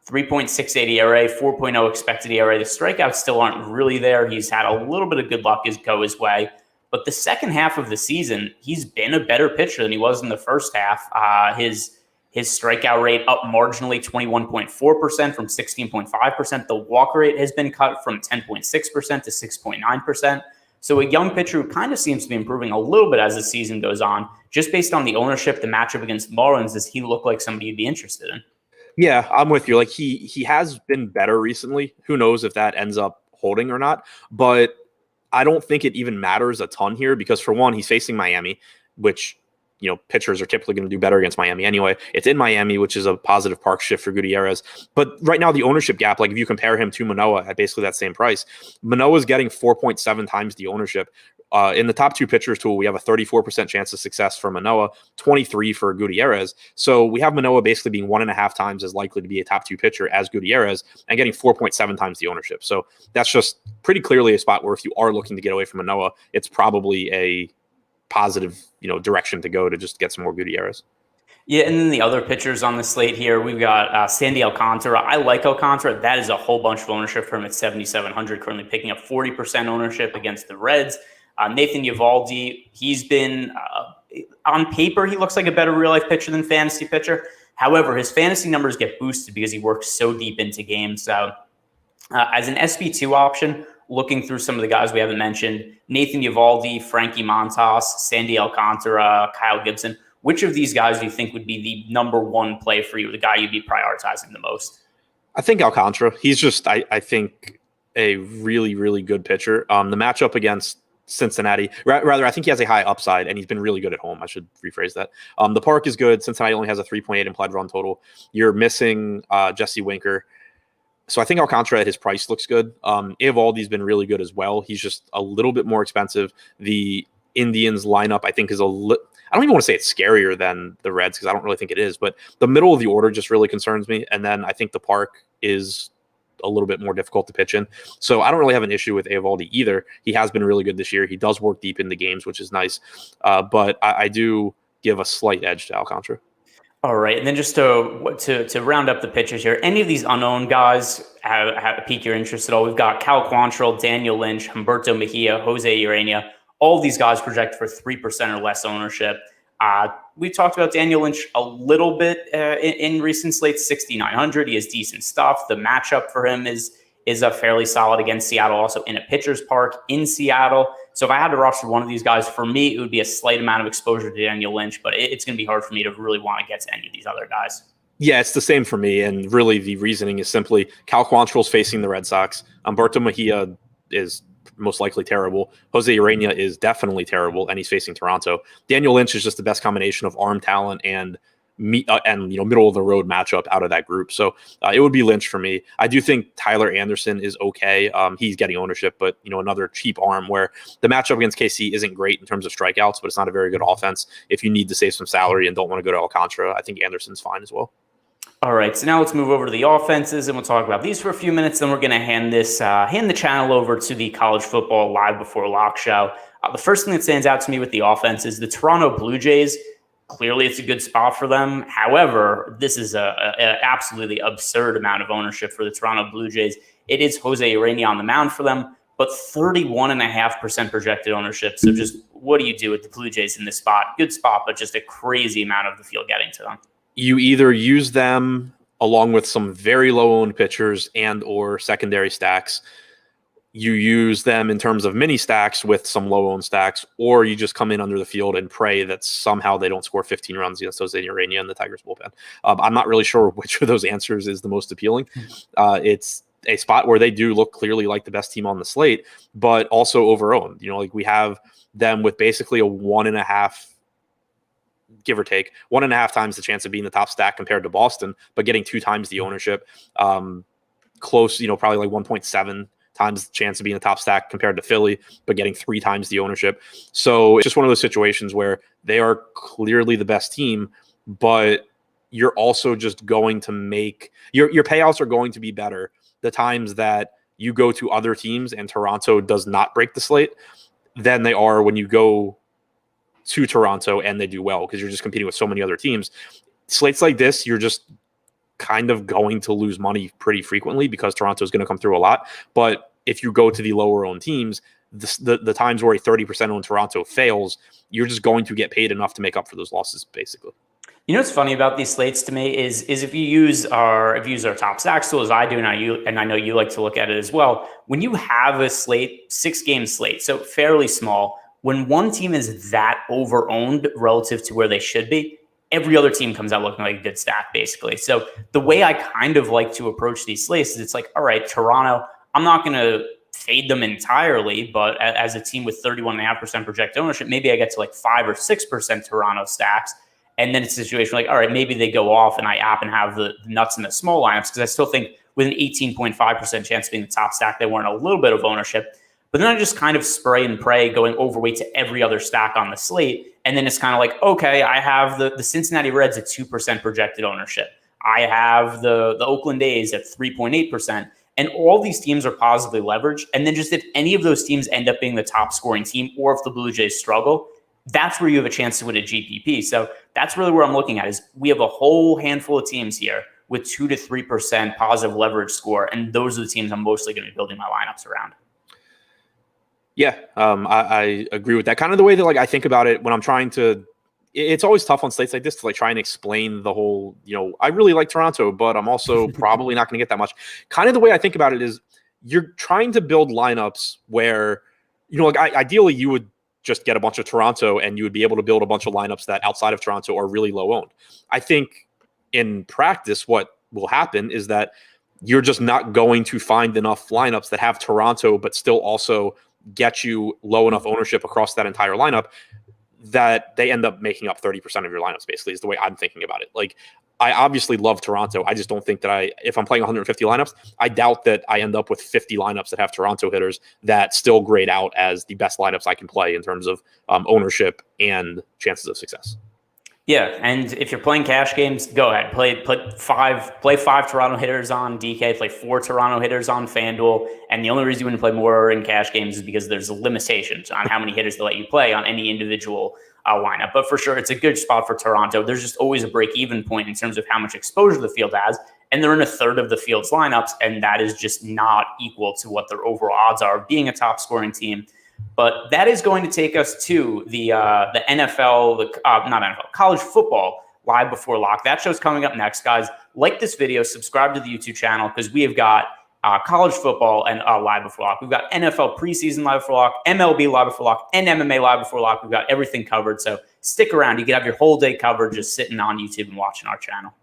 3.68 ERA, 4.0 expected ERA. The strikeouts still aren't really there. He's had a little bit of good luck go his way. But the second half of the season, he's been a better pitcher than he was in the first half. His strikeout rate up marginally, 21.4% from 16.5%. The walk rate has been cut from 10.6% to 6.9%. So a young pitcher who kind of seems to be improving a little bit as the season goes on. Just based on the ownership, the matchup against Marlins, does he look like somebody you'd be interested in? Yeah, I'm with you. Like he has been better recently. Who knows if that ends up holding or not? But I don't think it even matters a ton here because, for one, he's facing Miami, which pitchers are typically going to do better against Miami anyway. It's in Miami, which is a positive park shift for Gutierrez. But right now, the ownership gap, like if you compare him to Manoah at basically that same price, Manoah is getting 4.7 times the ownership. In the top 2 pitchers tool, we have a 34% chance of success for Manoah, 23 for Gutierrez. So we have Manoah basically being 1.5 times as likely to be a top 2 pitcher as Gutierrez and getting 4.7 times the ownership. So that's just pretty clearly a spot where if you are looking to get away from Manoah, it's probably a positive, direction to go to just get some more Gutierrez. Yeah, and then the other pitchers on the slate here, we've got Sandy Alcantara. I like Alcantara. That is a whole bunch of ownership for him at 7,700, currently picking up 40% ownership against the Reds. Nathan Eovaldi, he's been, on paper, he looks like a better real-life pitcher than fantasy pitcher. However, his fantasy numbers get boosted because he works so deep into games. So as an SP2 option, looking through some of the guys we haven't mentioned, Nathan Eovaldi, Frankie Montas, Sandy Alcantara, Kyle Gibson, Which of these guys do you think would be the number one play for you, the guy you'd be prioritizing the most? I think Alcantara. He's just, I think, a really, really good pitcher. The matchup against Cincinnati, rather, I think he has a high upside, and he's been really good at home. I should rephrase that. The park is good. Cincinnati only has a 3.8 implied run total. You're missing Jesse Winker. So I think Alcantara at his price looks good. Eovaldi's been really good as well. He's just a little bit more expensive. The Indians lineup, I think, is I don't even want to say it's scarier than the Reds because I don't really think it is, but the middle of the order just really concerns me. And then I think the park is a little bit more difficult to pitch in. So I don't really have an issue with Eovaldi either. He has been really good this year. He does work deep in the games, which is nice. But I do give a slight edge to Alcantara. All right, and then just to round up the pitchers here, any of these unknown guys have piqued your interest at all? We've got Cal Quantrill, Daniel Lynch, Humberto Mejia, Jose Urena. All of these guys project for 3% or less ownership. We talked about Daniel Lynch a little bit in recent slates, 6,900. He has decent stuff. The matchup for him is a fairly solid against Seattle, also in a pitcher's park in Seattle. So if I had to roster one of these guys, for me, it would be a slight amount of exposure to Daniel Lynch, but it's going to be hard for me to really want to get to any of these other guys. Yeah, it's the same for me. And really the reasoning is simply Cal Quantrill's facing the Red Sox. Humberto Mejia is most likely terrible. Jose Urena is definitely terrible, and he's facing Toronto. Daniel Lynch is just the best combination of arm talent and middle of the road matchup out of that group. So it would be Lynch for me. I do think Tyler Anderson is okay. He's getting ownership, but another cheap arm where the matchup against KC isn't great in terms of strikeouts, but it's not a very good offense. If you need to save some salary and don't want to go to Alcantara, I think Anderson's fine as well. All right, so now let's move over to the offenses, and we'll talk about these for a few minutes. Then we're going to hand the channel over to the College Football Live Before Lock show. The first thing that stands out to me with the offense is the Toronto Blue Jays. Clearly, it's a good spot for them. However, this is an absolutely absurd amount of ownership for the Toronto Blue Jays. It is Jose Urena on the mound for them, but 31.5% projected ownership. So just what do you do with the Blue Jays in this spot? Good spot, but just a crazy amount of the field getting to them. You either use them along with some very low-owned pitchers and or secondary stacks. You use them in terms of mini stacks with some low-owned stacks, or you just come in under the field and pray that somehow they don't score 15 runs against Jose Urena and the Tigers bullpen. I'm not really sure which of those answers is the most appealing. It's a spot where they do look clearly like the best team on the slate, but also over-owned. We have them with basically a 1.5, give or take, 1.5 times the chance of being the top stack compared to Boston, but getting 2 times the ownership. Close, probably like 1.7 times the chance of being the top stack compared to Philly, but getting 3 times the ownership. So it's just one of those situations where they are clearly the best team, but you're also just going to make your payouts are going to be better the times that you go to other teams and Toronto does not break the slate than they are when you go to Toronto and they do well, because you're just competing with so many other teams. Slates like this, you're just kind of going to lose money pretty frequently because Toronto is going to come through a lot. But if you go to the lower owned teams, the times where a 30% owned Toronto fails, you're just going to get paid enough to make up for those losses, basically. What's funny about these slates to me is if you use our top stacks tool as I do, and I know you like to look at it as well. When you have a slate, 6-game slate, so fairly small, when one team is that over-owned relative to where they should be, every other team comes out looking like a good stack, basically. So the way I kind of like to approach these slates is it's like, all right, Toronto, I'm not going to fade them entirely, but as a team with 31.5% projected ownership, maybe I get to like 5 or 6% Toronto stacks. And then it's a situation like, all right, maybe they go off and I happen to have the nuts in the small lineups, because I still think with an 18.5% chance of being the top stack, they warrant a little bit of ownership. But then I just kind of spray and pray going overweight to every other stack on the slate. And then it's kind of like, okay, I have the Cincinnati Reds at 2% projected ownership. I have the Oakland A's at 3.8%. And all these teams are positively leveraged. And then just if any of those teams end up being the top scoring team, or if the Blue Jays struggle, that's where you have a chance to win a GPP. So that's really where I'm looking at, is we have a whole handful of teams here with 2 to 3% positive leverage score. And those are the teams I'm mostly going to be building my lineups around. Yeah, I agree with that. Kind of the way that I think about it when I'm trying to, it's always tough on slates like this to try and explain the whole, I really like Toronto, but I'm also probably not going to get that much. Kind of the way I think about it is you're trying to build lineups where, ideally you would just get a bunch of Toronto and you would be able to build a bunch of lineups that outside of Toronto are really low owned. I think in practice, what will happen is that you're just not going to find enough lineups that have Toronto, but still also get you low enough ownership across that entire lineup that they end up making up 30% of your lineups, basically, is the way I'm thinking about it. Like, I obviously love Toronto. I just don't think that if I'm playing 150 lineups, I doubt that I end up with 50 lineups that have Toronto hitters that still grade out as the best lineups I can play in terms of ownership and chances of success. Yeah, and if you're playing cash games, go ahead. Play five Toronto hitters on DK, play 4 Toronto hitters on FanDuel, and the only reason you wouldn't play more in cash games is because there's limitations on how many hitters they let you play on any individual lineup. But for sure, it's a good spot for Toronto. There's just always a break-even point in terms of how much exposure the field has, and they're in a third of the field's lineups, and that is just not equal to what their overall odds are of being a top-scoring team. But that is going to take us to the NFL, not NFL, college football live before lock. That show's coming up next, guys. Like this video, subscribe to the YouTube channel because we have got college football and live before lock. We've got NFL preseason live before lock, MLB live before lock, and MMA live before lock. We've got everything covered. So stick around. You can have your whole day covered just sitting on YouTube and watching our channel.